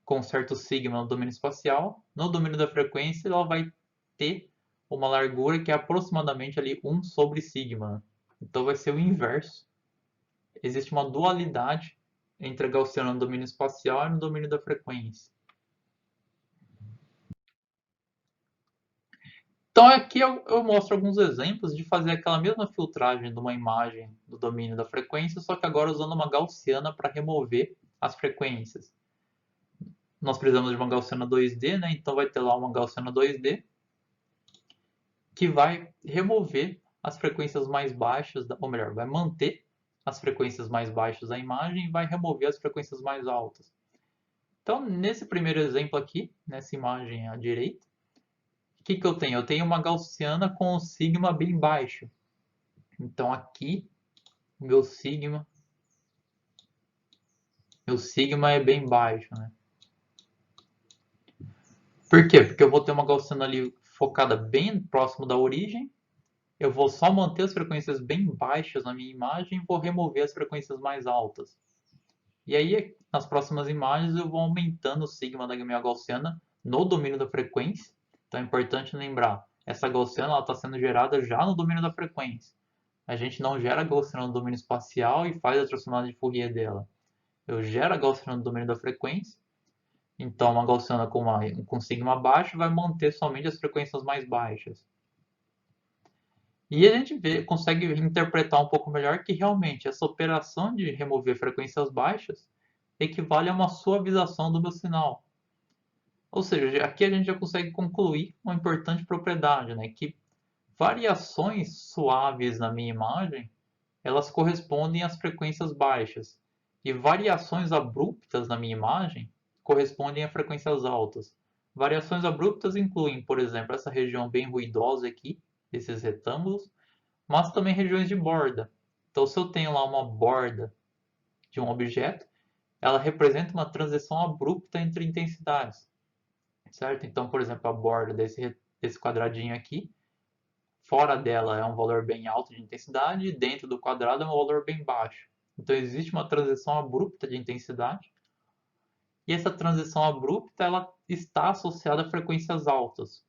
com certo sigma no domínio espacial, no domínio da frequência ela vai ter uma largura que é aproximadamente ali 1 sobre sigma. Então vai ser o inverso. Existe uma dualidade entre a gaussiana no domínio espacial e no domínio da frequência. Então aqui eu mostro alguns exemplos de fazer aquela mesma filtragem de uma imagem do domínio da frequência, só que agora usando uma gaussiana para remover as frequências. Nós precisamos de uma gaussiana 2D, né? Então vai ter lá uma gaussiana 2D que vai remover as frequências mais baixas, ou melhor, vai manter as frequências mais baixas da imagem e vai remover as frequências mais altas. Então, nesse primeiro exemplo aqui, nessa imagem à direita, o que eu tenho? Eu tenho uma gaussiana com o sigma bem baixo. Então, aqui, meu sigma é bem baixo, né? Por quê? Porque eu vou ter uma gaussiana ali focada bem próximo da origem, eu vou só manter as frequências bem baixas na minha imagem e vou remover as frequências mais altas. E aí, nas próximas imagens, eu vou aumentando o sigma da minha gaussiana no domínio da frequência. Então é importante lembrar, essa gaussiana está sendo gerada já no domínio da frequência. A gente não gera a gaussiana no domínio espacial e faz a transformada de Fourier dela. Eu gero a gaussiana no domínio da frequência. Então, uma gaussiana com sigma baixo vai manter somente as frequências mais baixas. E a gente consegue interpretar um pouco melhor que realmente essa operação de remover frequências baixas equivale a uma suavização do meu sinal. Ou seja, aqui a gente já consegue concluir uma importante propriedade, né? Que variações suaves na minha imagem, elas correspondem às frequências baixas. E variações abruptas na minha imagem correspondem a frequências altas. Variações abruptas incluem, por exemplo, essa região bem ruidosa aqui, esses retângulos, mas também regiões de borda. Então, se eu tenho lá uma borda de um objeto, ela representa uma transição abrupta entre intensidades, certo? Então, por exemplo, a borda desse quadradinho aqui, fora dela é um valor bem alto de intensidade e dentro do quadrado é um valor bem baixo. Então, existe uma transição abrupta de intensidade e essa transição abrupta ela está associada a frequências altas.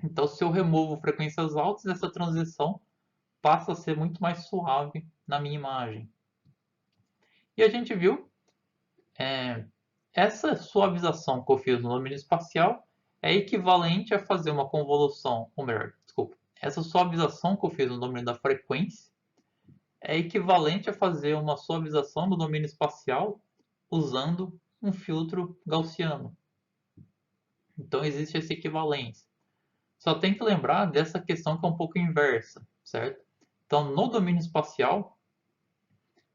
Então, se eu removo frequências altas, essa transição passa a ser muito mais suave na minha imagem. E a gente viu essa suavização que eu fiz no domínio espacial é equivalente a fazer uma convolução, ou melhor, desculpa, essa suavização que eu fiz no domínio da frequência é equivalente a fazer uma suavização no domínio espacial usando um filtro gaussiano. Então existe essa equivalência. Só tem que lembrar dessa questão que é um pouco inversa, certo? Então no domínio espacial,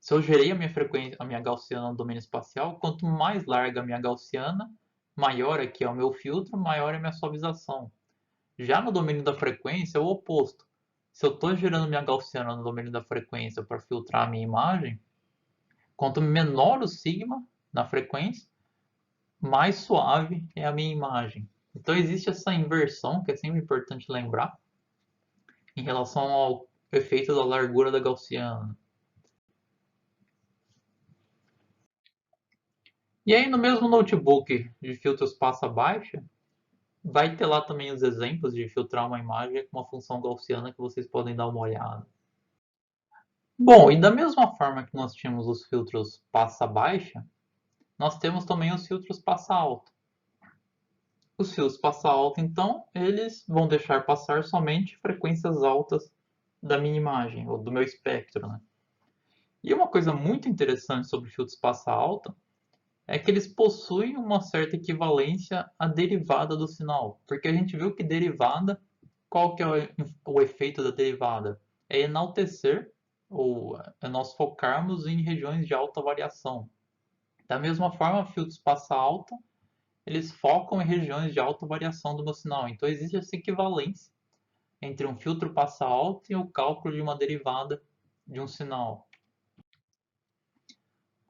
se eu gerei a minha frequência, a minha gaussiana no domínio espacial, quanto mais larga a minha gaussiana, maior aqui é o meu filtro, maior é a minha suavização. Já no domínio da frequência é o oposto. Se eu estou gerando minha gaussiana no domínio da frequência para filtrar a minha imagem, quanto menor o sigma na frequência, mais suave é a minha imagem. Então existe essa inversão que é sempre importante lembrar em relação ao efeito da largura da gaussiana. E aí no mesmo notebook de filtros passa-baixa, vai ter lá também os exemplos de filtrar uma imagem com uma função gaussiana que vocês podem dar uma olhada. Bom, e da mesma forma que nós tínhamos os filtros passa-baixa, nós temos também os filtros passa-alta. Os filtros passa-alta, então, eles vão deixar passar somente frequências altas da minha imagem, ou do meu espectro, né? E uma coisa muito interessante sobre filtros passa-alta é que eles possuem uma certa equivalência à derivada do sinal. Porque a gente viu que derivada, qual que é o efeito da derivada? É enaltecer, ou é nós focarmos em regiões de alta variação. Da mesma forma, filtros passa-alta, eles focam em regiões de alta variação do meu sinal. Então existe essa equivalência entre um filtro passa-alta e o cálculo de uma derivada de um sinal.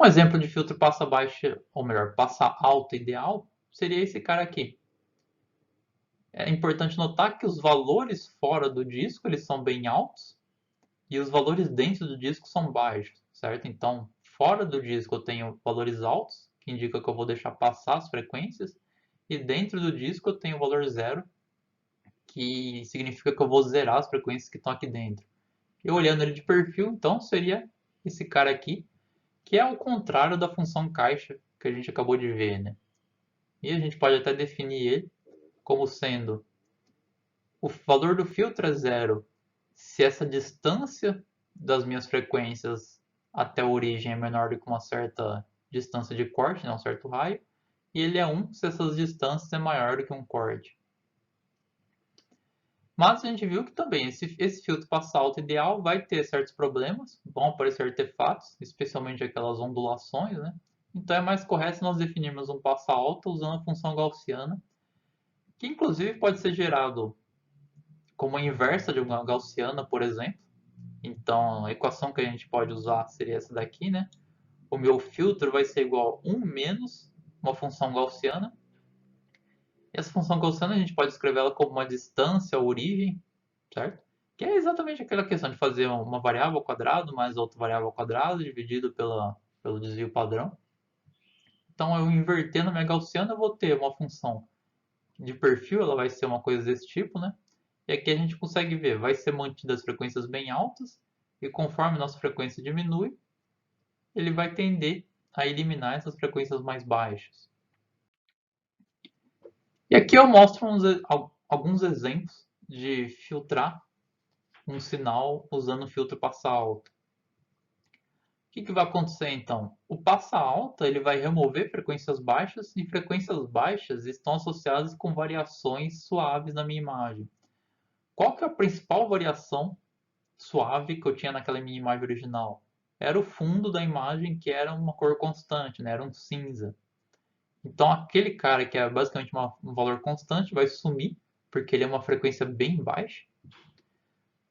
Um exemplo de filtro passa-baixa, ou melhor, passa-alta ideal, seria esse cara aqui. É importante notar que os valores fora do disco eles são bem altos e os valores dentro do disco são baixos, certo? Então, fora do disco eu tenho valores altos, que indica que eu vou deixar passar as frequências, e dentro do disco eu tenho o valor zero, que significa que eu vou zerar as frequências que estão aqui dentro. E olhando ele de perfil, então, seria esse cara aqui, que é o contrário da função caixa que a gente acabou de ver, né? E a gente pode até definir ele como sendo o valor do filtro é zero se essa distância das minhas frequências até a origem é menor do que uma certa distância de corte, né, um certo raio, e ele é 1 se essas distâncias é maior do que um corte. Mas a gente viu que também esse filtro passa-alta ideal vai ter certos problemas, vão aparecer artefatos, especialmente aquelas ondulações, né? Então é mais correto nós definirmos um passa-alta usando a função gaussiana, que inclusive pode ser gerado como a inversa de uma gaussiana, por exemplo. Então a equação que a gente pode usar seria essa daqui, né? O meu filtro vai ser igual a 1 menos uma função gaussiana. E essa função gaussiana a gente pode escrever ela como uma distância à origem, certo? Que é exatamente aquela questão de fazer uma variável ao quadrado mais outra variável ao quadrado dividido pelo desvio padrão. Então, eu invertendo a minha gaussiana, eu vou ter uma função de perfil, ela vai ser uma coisa desse tipo, né? E aqui a gente consegue ver, vai ser mantidas as frequências bem altas, e conforme nossa frequência diminui, ele vai tender a eliminar essas frequências mais baixas. E aqui eu mostro alguns exemplos de filtrar um sinal usando o filtro passa-alta. O que vai acontecer então? O passa-alta ele vai remover frequências baixas e frequências baixas estão associadas com variações suaves na minha imagem. Qual que é a principal variação suave que eu tinha naquela minha imagem original? Era o fundo da imagem que era uma cor constante, né? Era um cinza. Então aquele cara que é basicamente um valor constante vai sumir, porque ele é uma frequência bem baixa.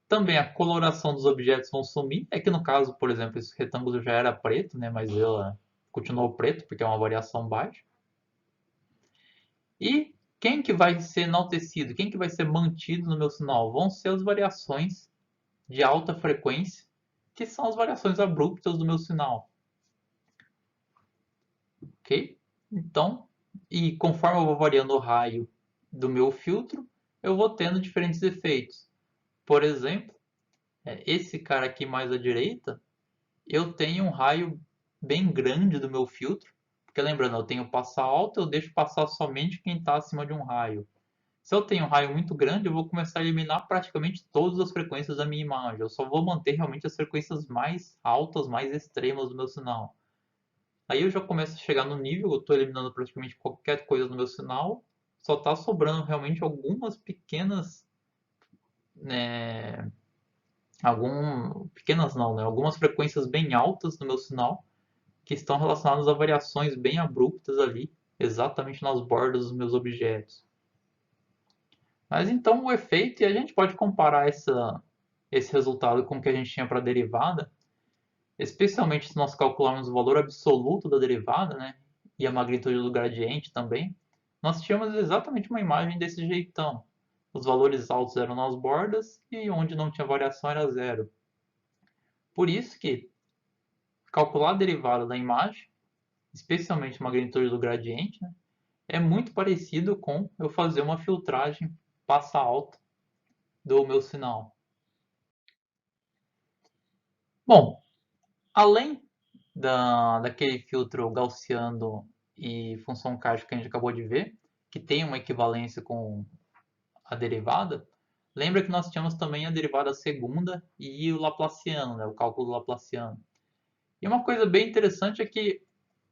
Também a coloração dos objetos vão sumir. É que no caso, por exemplo, esse retângulo já era preto, né? Mas ele continuou preto porque é uma variação baixa. E quem que vai ser enaltecido? Quem que vai ser mantido no meu sinal? Vão ser as variações de alta frequência, que são as variações abruptas do meu sinal. Ok? Então, e conforme eu vou variando o raio do meu filtro, eu vou tendo diferentes efeitos. Por exemplo, esse cara aqui mais à direita, eu tenho um raio bem grande do meu filtro, porque lembrando, eu tenho passar alto, eu deixo passar somente quem está acima de um raio. Se eu tenho um raio muito grande, eu vou começar a eliminar praticamente todas as frequências da minha imagem. Eu só vou manter realmente as frequências mais altas, mais extremas do meu sinal. Aí eu já começo a chegar no nível, eu estou eliminando praticamente qualquer coisa no meu sinal, só está sobrando realmente algumas pequenas, né, pequenas não, né, algumas frequências bem altas no meu sinal, que estão relacionadas a variações bem abruptas ali, exatamente nas bordas dos meus objetos. Mas então o efeito, e a gente pode comparar esse resultado com o que a gente tinha para a derivada, especialmente se nós calcularmos o valor absoluto da derivada, né, e a magnitude do gradiente também, nós tínhamos exatamente uma imagem desse jeitão. Os valores altos eram nas bordas e onde não tinha variação era zero. Por isso que calcular a derivada da imagem, especialmente a magnitude do gradiente, né, é muito parecido com eu fazer uma filtragem passa alta do meu sinal. Bom, além daquele filtro gaussiano e função caixa que a gente acabou de ver, que tem uma equivalência com a derivada, lembra que nós tínhamos também a derivada segunda e o Laplaciano, né, o cálculo Laplaciano. E uma coisa bem interessante é que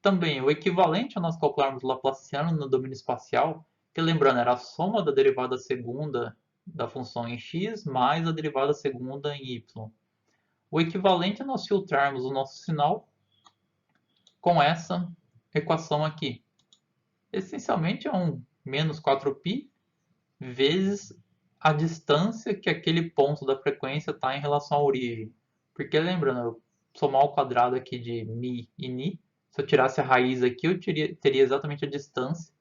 também o equivalente a nós calcularmos o Laplaciano no domínio espacial, que lembrando era a soma da derivada segunda da função em x mais a derivada segunda em y. O equivalente é nós filtrarmos o nosso sinal com essa equação aqui. Essencialmente é um menos 4π vezes a distância que aquele ponto da frequência está em relação à origem. Porque lembrando, eu somar o quadrado aqui de mi e ni, se eu tirasse a raiz aqui, eu teria exatamente a distância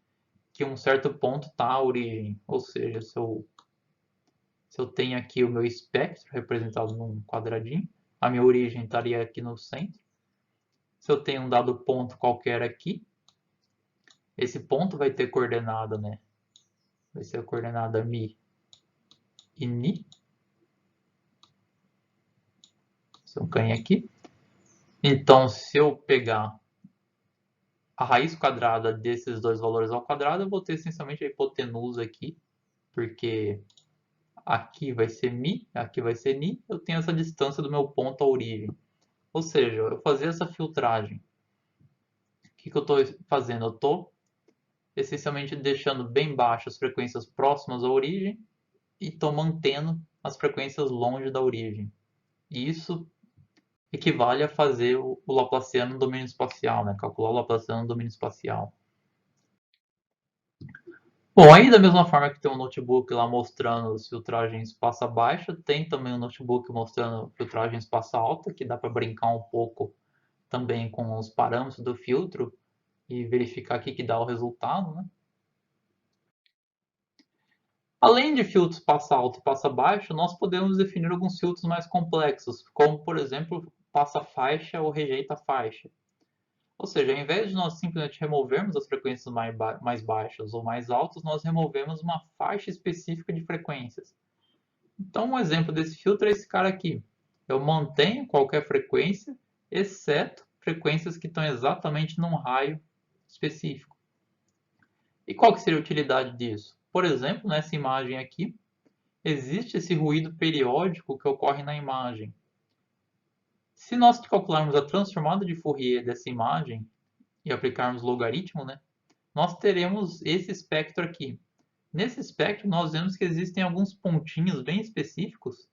que um certo ponto está à origem. Ou seja, se eu tenho aqui o meu espectro representado num quadradinho, a minha origem estaria aqui no centro. Se eu tenho um dado ponto qualquer aqui, esse ponto vai ter coordenada, né? Vai ser a coordenada mi e ni. Se eu ganho aqui. Então, se eu pegar a raiz quadrada desses dois valores ao quadrado, eu vou ter essencialmente a hipotenusa aqui, porque aqui vai ser mi, aqui vai ser ni, eu tenho essa distância do meu ponto à origem. Ou seja, eu fazer essa filtragem. O que eu estou fazendo? Eu estou essencialmente deixando bem baixas as frequências próximas à origem e estou mantendo as frequências longe da origem. E isso equivale a fazer o Laplaciano no domínio espacial, né? Calcular o Laplaciano no domínio espacial. Bom, aí da mesma forma que tem um notebook lá mostrando as filtragens passa baixa, tem também um notebook mostrando filtragens passa alta, que dá para brincar um pouco também com os parâmetros do filtro e verificar o que dá o resultado, né? Além de filtros passa alto e passa baixo, nós podemos definir alguns filtros mais complexos, como por exemplo passa faixa ou rejeita faixa. Ou seja, ao invés de nós simplesmente removermos as frequências mais baixas ou mais altas, nós removemos uma faixa específica de frequências. Então, um exemplo desse filtro é esse cara aqui. Eu mantenho qualquer frequência, exceto frequências que estão exatamente num raio específico. E qual que seria a utilidade disso? Por exemplo, nessa imagem aqui, existe esse ruído periódico que ocorre na imagem. Se nós calcularmos a transformada de Fourier dessa imagem e aplicarmos logaritmo, né, nós teremos esse espectro aqui. Nesse espectro, nós vemos que existem alguns pontinhos bem específicos,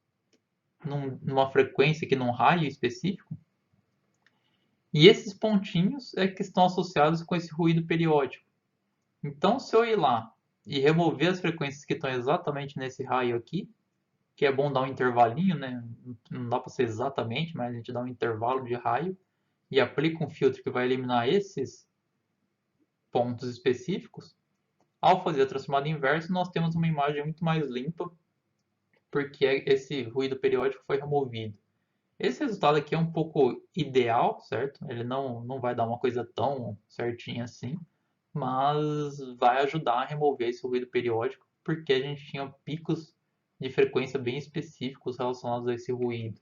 numa frequência aqui, num raio específico, e esses pontinhos é que estão associados com esse ruído periódico. Então, se eu ir lá e remover as frequências que estão exatamente nesse raio aqui, que é bom dar um intervalinho, né? Não dá para ser exatamente, mas a gente dá um intervalo de raio e aplica um filtro que vai eliminar esses pontos específicos. Ao fazer a transformada inversa, nós temos uma imagem muito mais limpa, porque esse ruído periódico foi removido. Esse resultado aqui é um pouco ideal, certo? Ele não vai dar uma coisa tão certinha assim, mas vai ajudar a remover esse ruído periódico, porque a gente tinha picos de frequência bem específicos relacionados a esse ruído.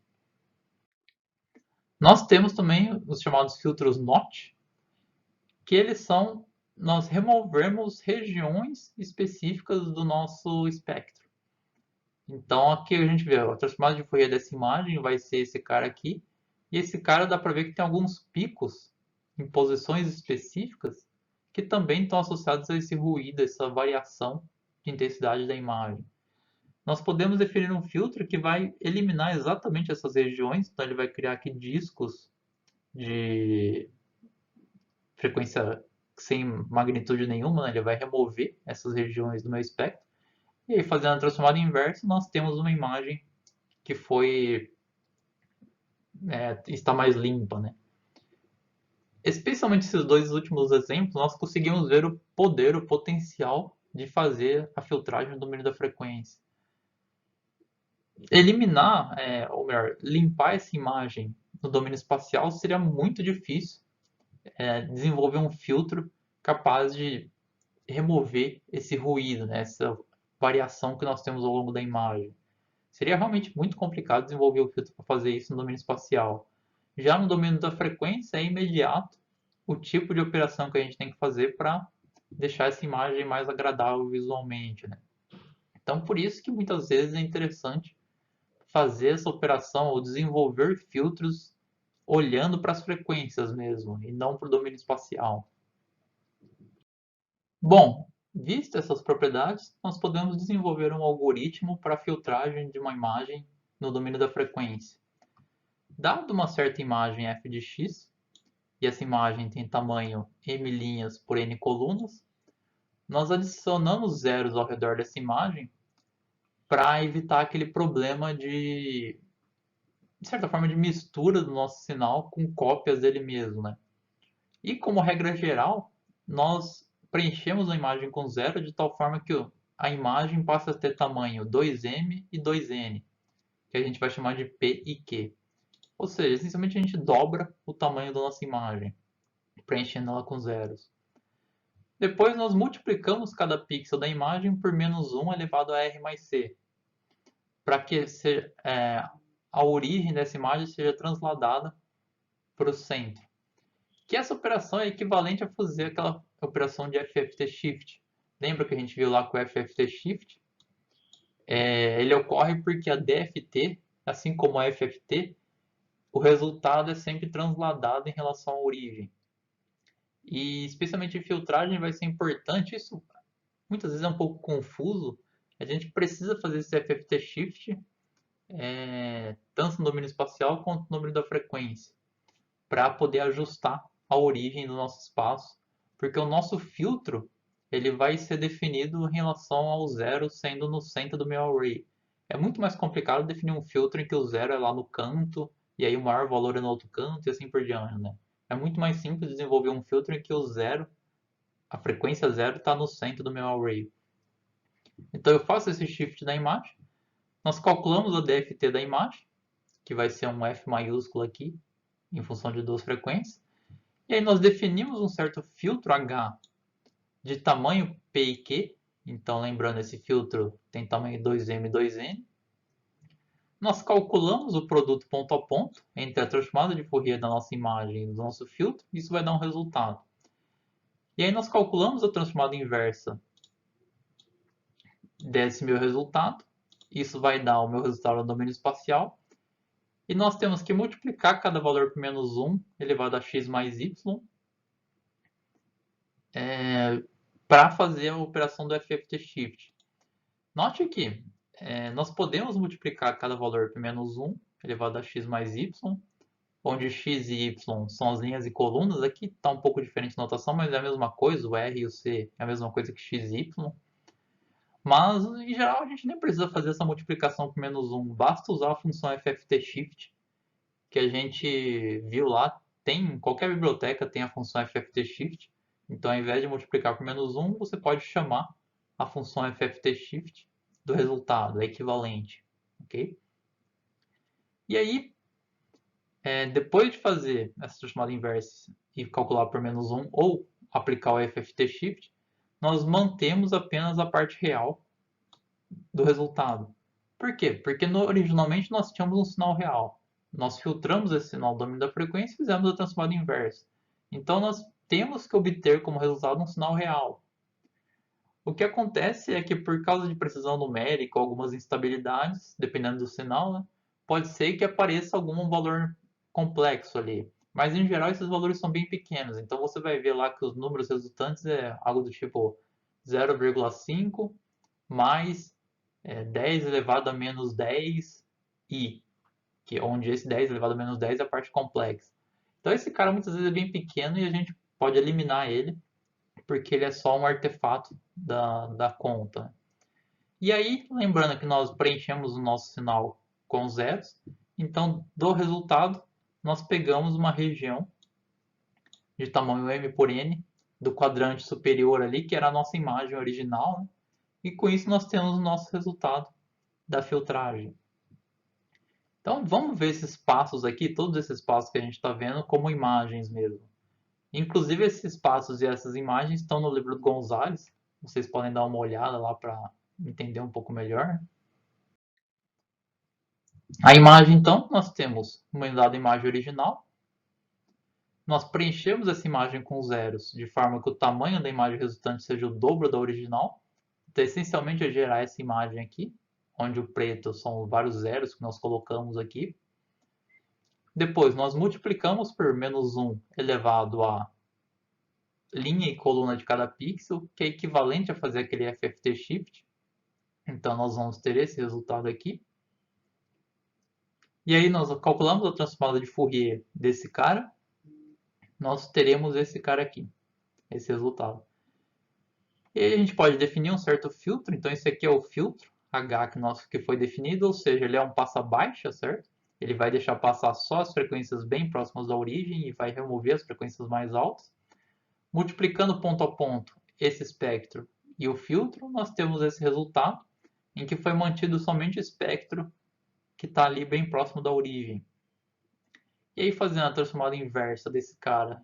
Nós temos também os chamados filtros Notch, que eles são nós removermos regiões específicas do nosso espectro. Então aqui a gente vê a transformada de Fourier dessa imagem vai ser esse cara aqui, e esse cara dá para ver que tem alguns picos em posições específicas que também estão associados a esse ruído, essa variação de intensidade da imagem. Nós podemos definir um filtro que vai eliminar exatamente essas regiões, então ele vai criar aqui discos de frequência sem magnitude nenhuma, né? Ele vai remover essas regiões do meu espectro. E aí, fazendo a transformada inversa, nós temos uma imagem que está mais limpa, né? Especialmente esses dois últimos exemplos, nós conseguimos ver o poder, o potencial de fazer a filtragem do domínio da frequência. Eliminar, ou melhor, limpar essa imagem no domínio espacial seria muito difícil. Desenvolver um filtro capaz de remover esse ruído, né, essa variação que nós temos ao longo da imagem. Seria realmente muito complicado desenvolver o filtro para fazer isso no domínio espacial. Já no domínio da frequência é imediato o tipo de operação que a gente tem que fazer para deixar essa imagem mais agradável visualmente, né? Então, por isso que muitas vezes é interessante fazer essa operação ou desenvolver filtros olhando para as frequências mesmo e não para o domínio espacial. Bom, vistas essas propriedades, nós podemos desenvolver um algoritmo para a filtragem de uma imagem no domínio da frequência. Dado uma certa imagem f de x, e essa imagem tem tamanho m linhas por n colunas, nós adicionamos zeros ao redor dessa imagem para evitar aquele problema de certa forma, de mistura do nosso sinal com cópias dele mesmo, né? E como regra geral, nós preenchemos a imagem com zero de tal forma que a imagem passa a ter tamanho 2m e 2n, que a gente vai chamar de P e Q. Ou seja, essencialmente a gente dobra o tamanho da nossa imagem, preenchendo ela com zeros. Depois nós multiplicamos cada pixel da imagem por menos 1 elevado a r mais c, para que a origem dessa imagem seja transladada para o centro. Que essa operação é equivalente a fazer aquela operação de FFT Shift. Lembra que a gente viu lá com o FFT Shift? Ele ocorre porque a DFT, assim como a FFT, o resultado é sempre transladado em relação à origem. E especialmente em filtragem vai ser importante, isso muitas vezes é um pouco confuso, a gente precisa fazer esse FFT Shift tanto no domínio espacial quanto no domínio da frequência, para poder ajustar a origem do nosso espaço, porque o nosso filtro ele vai ser definido em relação ao zero sendo no centro do meu array. É muito mais complicado definir um filtro em que o zero é lá no canto e aí o maior valor é no outro canto e assim por diante, né? É muito mais simples desenvolver um filtro em que o zero, a frequência zero está no centro do meu array. Então eu faço esse shift da imagem, nós calculamos a DFT da imagem, que vai ser um F maiúsculo aqui, em função de duas frequências. E aí nós definimos um certo filtro H de tamanho P e Q. Então, lembrando, esse filtro tem tamanho 2M e 2N. Nós calculamos o produto ponto a ponto entre a transformada de Fourier da nossa imagem e do nosso filtro. Isso vai dar um resultado. E aí nós calculamos a transformada inversa desse meu resultado. Isso vai dar o meu resultado no domínio espacial. E nós temos que multiplicar cada valor por menos 1 elevado a x mais y para fazer a operação do FFT Shift. Note que nós podemos multiplicar cada valor por menos 1 elevado a x mais y, onde x e y são as linhas e colunas. Aqui está um pouco diferente a notação, mas é a mesma coisa, o r e o c é a mesma coisa que x e y. Mas, em geral, a gente nem precisa fazer essa multiplicação por menos 1, basta usar a função FFT Shift, que a gente viu lá, tem, qualquer biblioteca tem a função FFT Shift. Então, ao invés de multiplicar por menos 1, você pode chamar a função FFT Shift do resultado, é equivalente. Okay? E aí, depois de fazer essa transformada inversa e calcular por menos 1 ou aplicar o FFT Shift, nós mantemos apenas a parte real do resultado. Por quê? Porque originalmente nós tínhamos um sinal real. Nós filtramos esse sinal do domínio da frequência e fizemos a transformada inversa. Então nós temos que obter como resultado um sinal real. O que acontece é que por causa de precisão numérica ou algumas instabilidades, dependendo do sinal, né, pode ser que apareça algum valor complexo ali. Mas em geral esses valores são bem pequenos, então você vai ver lá que os números resultantes é algo do tipo 0,5 mais 10 elevado a menos 10 i, onde esse 10 elevado a menos 10 é a parte complexa. Então esse cara muitas vezes é bem pequeno e a gente pode eliminar ele, porque ele é só um artefato da conta. E aí, lembrando que nós preenchemos o nosso sinal com zeros, então do resultado nós pegamos uma região de tamanho m por n do quadrante superior ali, que era a nossa imagem original, né? E com isso nós temos o nosso resultado da filtragem. Então vamos ver esses passos aqui, todos esses passos que a gente está vendo, como imagens mesmo. Inclusive esses passos e essas imagens estão no livro do Gonzalez. Vocês podem dar uma olhada lá para entender um pouco melhor. A imagem, então, nós temos uma dada imagem original. Nós preenchemos essa imagem com zeros, de forma que o tamanho da imagem resultante seja o dobro da original. Então, essencialmente, é gerar essa imagem aqui, onde o preto são vários zeros que nós colocamos aqui. Depois, nós multiplicamos por menos 1 elevado a linha e coluna de cada pixel, que é equivalente a fazer aquele FFT shift. Então, nós vamos ter esse resultado aqui. E aí, nós calculamos a transformada de Fourier desse cara. Nós teremos esse cara aqui, esse resultado. E aí a gente pode definir um certo filtro. Então, esse aqui é o filtro H que foi definido, ou seja, ele é um passa-baixa, certo? Ele vai deixar passar só as frequências bem próximas da origem e vai remover as frequências mais altas. Multiplicando ponto a ponto esse espectro e o filtro, nós temos esse resultado, em que foi mantido somente o espectro que está ali bem próximo da origem. E aí, fazendo a transformada inversa desse cara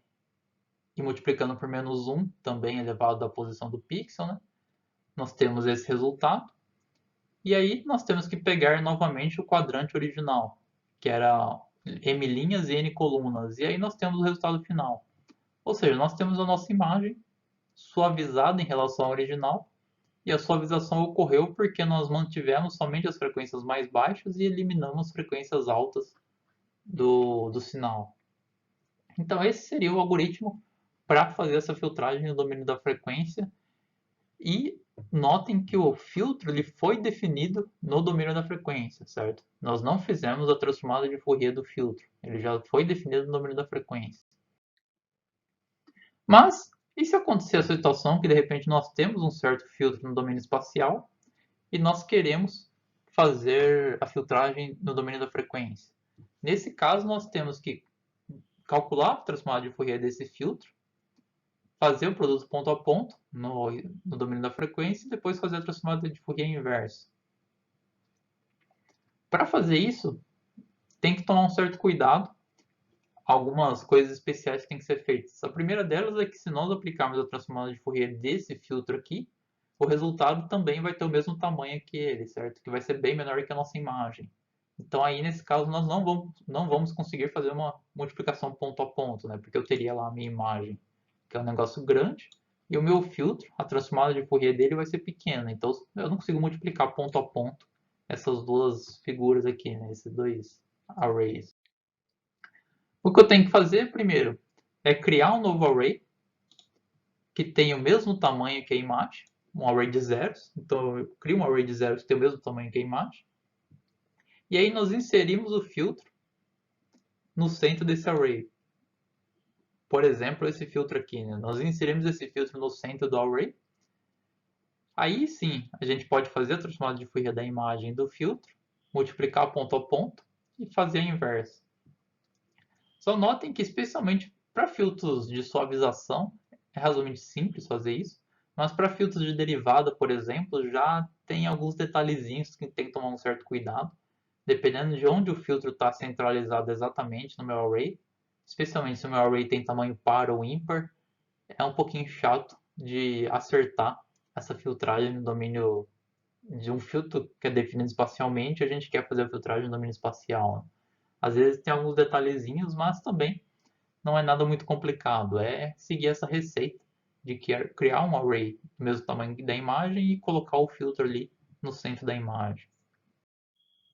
e multiplicando por menos 1, também elevado da posição do pixel, né? Nós temos esse resultado. E aí nós temos que pegar novamente o quadrante original, que era m linhas e n colunas. E aí nós temos o resultado final. Ou seja, nós temos a nossa imagem suavizada em relação ao original. E a suavização ocorreu porque nós mantivemos somente as frequências mais baixas e eliminamos as frequências altas do sinal. Então esse seria o algoritmo para fazer essa filtragem no domínio da frequência. E notem que o filtro ele foi definido no domínio da frequência, certo? Nós não fizemos a transformada de Fourier do filtro, ele já foi definido no domínio da frequência. Mas, e se acontecer a situação que de repente nós temos um certo filtro no domínio espacial e nós queremos fazer a filtragem no domínio da frequência? Nesse caso, nós temos que calcular a transformada de Fourier desse filtro, fazer o produto ponto a ponto no domínio da frequência e depois fazer a transformada de Fourier inverso. Para fazer isso, tem que tomar um certo cuidado. Algumas coisas especiais que têm que ser feitas. A primeira delas é que se nós aplicarmos a transformada de Fourier desse filtro aqui, o resultado também vai ter o mesmo tamanho que ele, certo? Que vai ser bem menor que a nossa imagem. Então aí, nesse caso, nós não vamos conseguir fazer uma multiplicação ponto a ponto, né? Porque eu teria lá a minha imagem, que é um negócio grande, e o meu filtro, a transformada de Fourier dele vai ser pequena. Então eu não consigo multiplicar ponto a ponto essas duas figuras aqui, né? Esses dois arrays. O que eu tenho que fazer primeiro é criar um novo array que tenha o mesmo tamanho que a imagem, um array de zeros. Então eu crio um array de zeros que tem o mesmo tamanho que a imagem. E aí nós inserimos o filtro no centro desse array. Por exemplo, esse filtro aqui, né? Nós inserimos esse filtro no centro do array. Aí sim, a gente pode fazer a transformada de Fourier da imagem do filtro, multiplicar ponto a ponto e fazer a inversa. Só notem que, especialmente para filtros de suavização, é razoavelmente simples fazer isso, mas para filtros de derivada, por exemplo, já tem alguns detalhezinhos que tem que tomar um certo cuidado, dependendo de onde o filtro está centralizado exatamente no meu array, especialmente se o meu array tem tamanho par ou ímpar, é um pouquinho chato de acertar essa filtragem no domínio de um filtro que é definido espacialmente, a gente quer fazer a filtragem no domínio espacial, né? Às vezes tem alguns detalhezinhos, mas também não é nada muito complicado. É seguir essa receita de criar um array do mesmo tamanho da imagem e colocar o filtro ali no centro da imagem.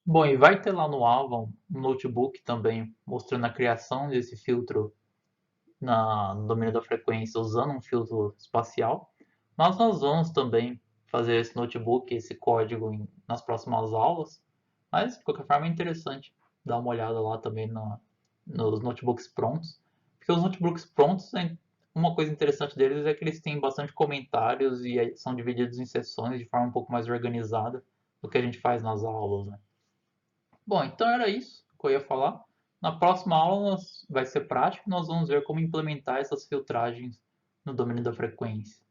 Bom, e vai ter lá no Avon um notebook também mostrando a criação desse filtro no domínio da frequência usando um filtro espacial. Mas nós vamos também fazer esse notebook, esse código nas próximas aulas. Mas, de qualquer forma, é interessante dar uma olhada lá também nos notebooks prontos. Porque os notebooks prontos, uma coisa interessante deles é que eles têm bastante comentários e são divididos em sessões de forma um pouco mais organizada do que a gente faz nas aulas, né? Bom, então era isso que eu ia falar. Na próxima aula vai ser prático, nós vamos ver como implementar essas filtragens no domínio da frequência.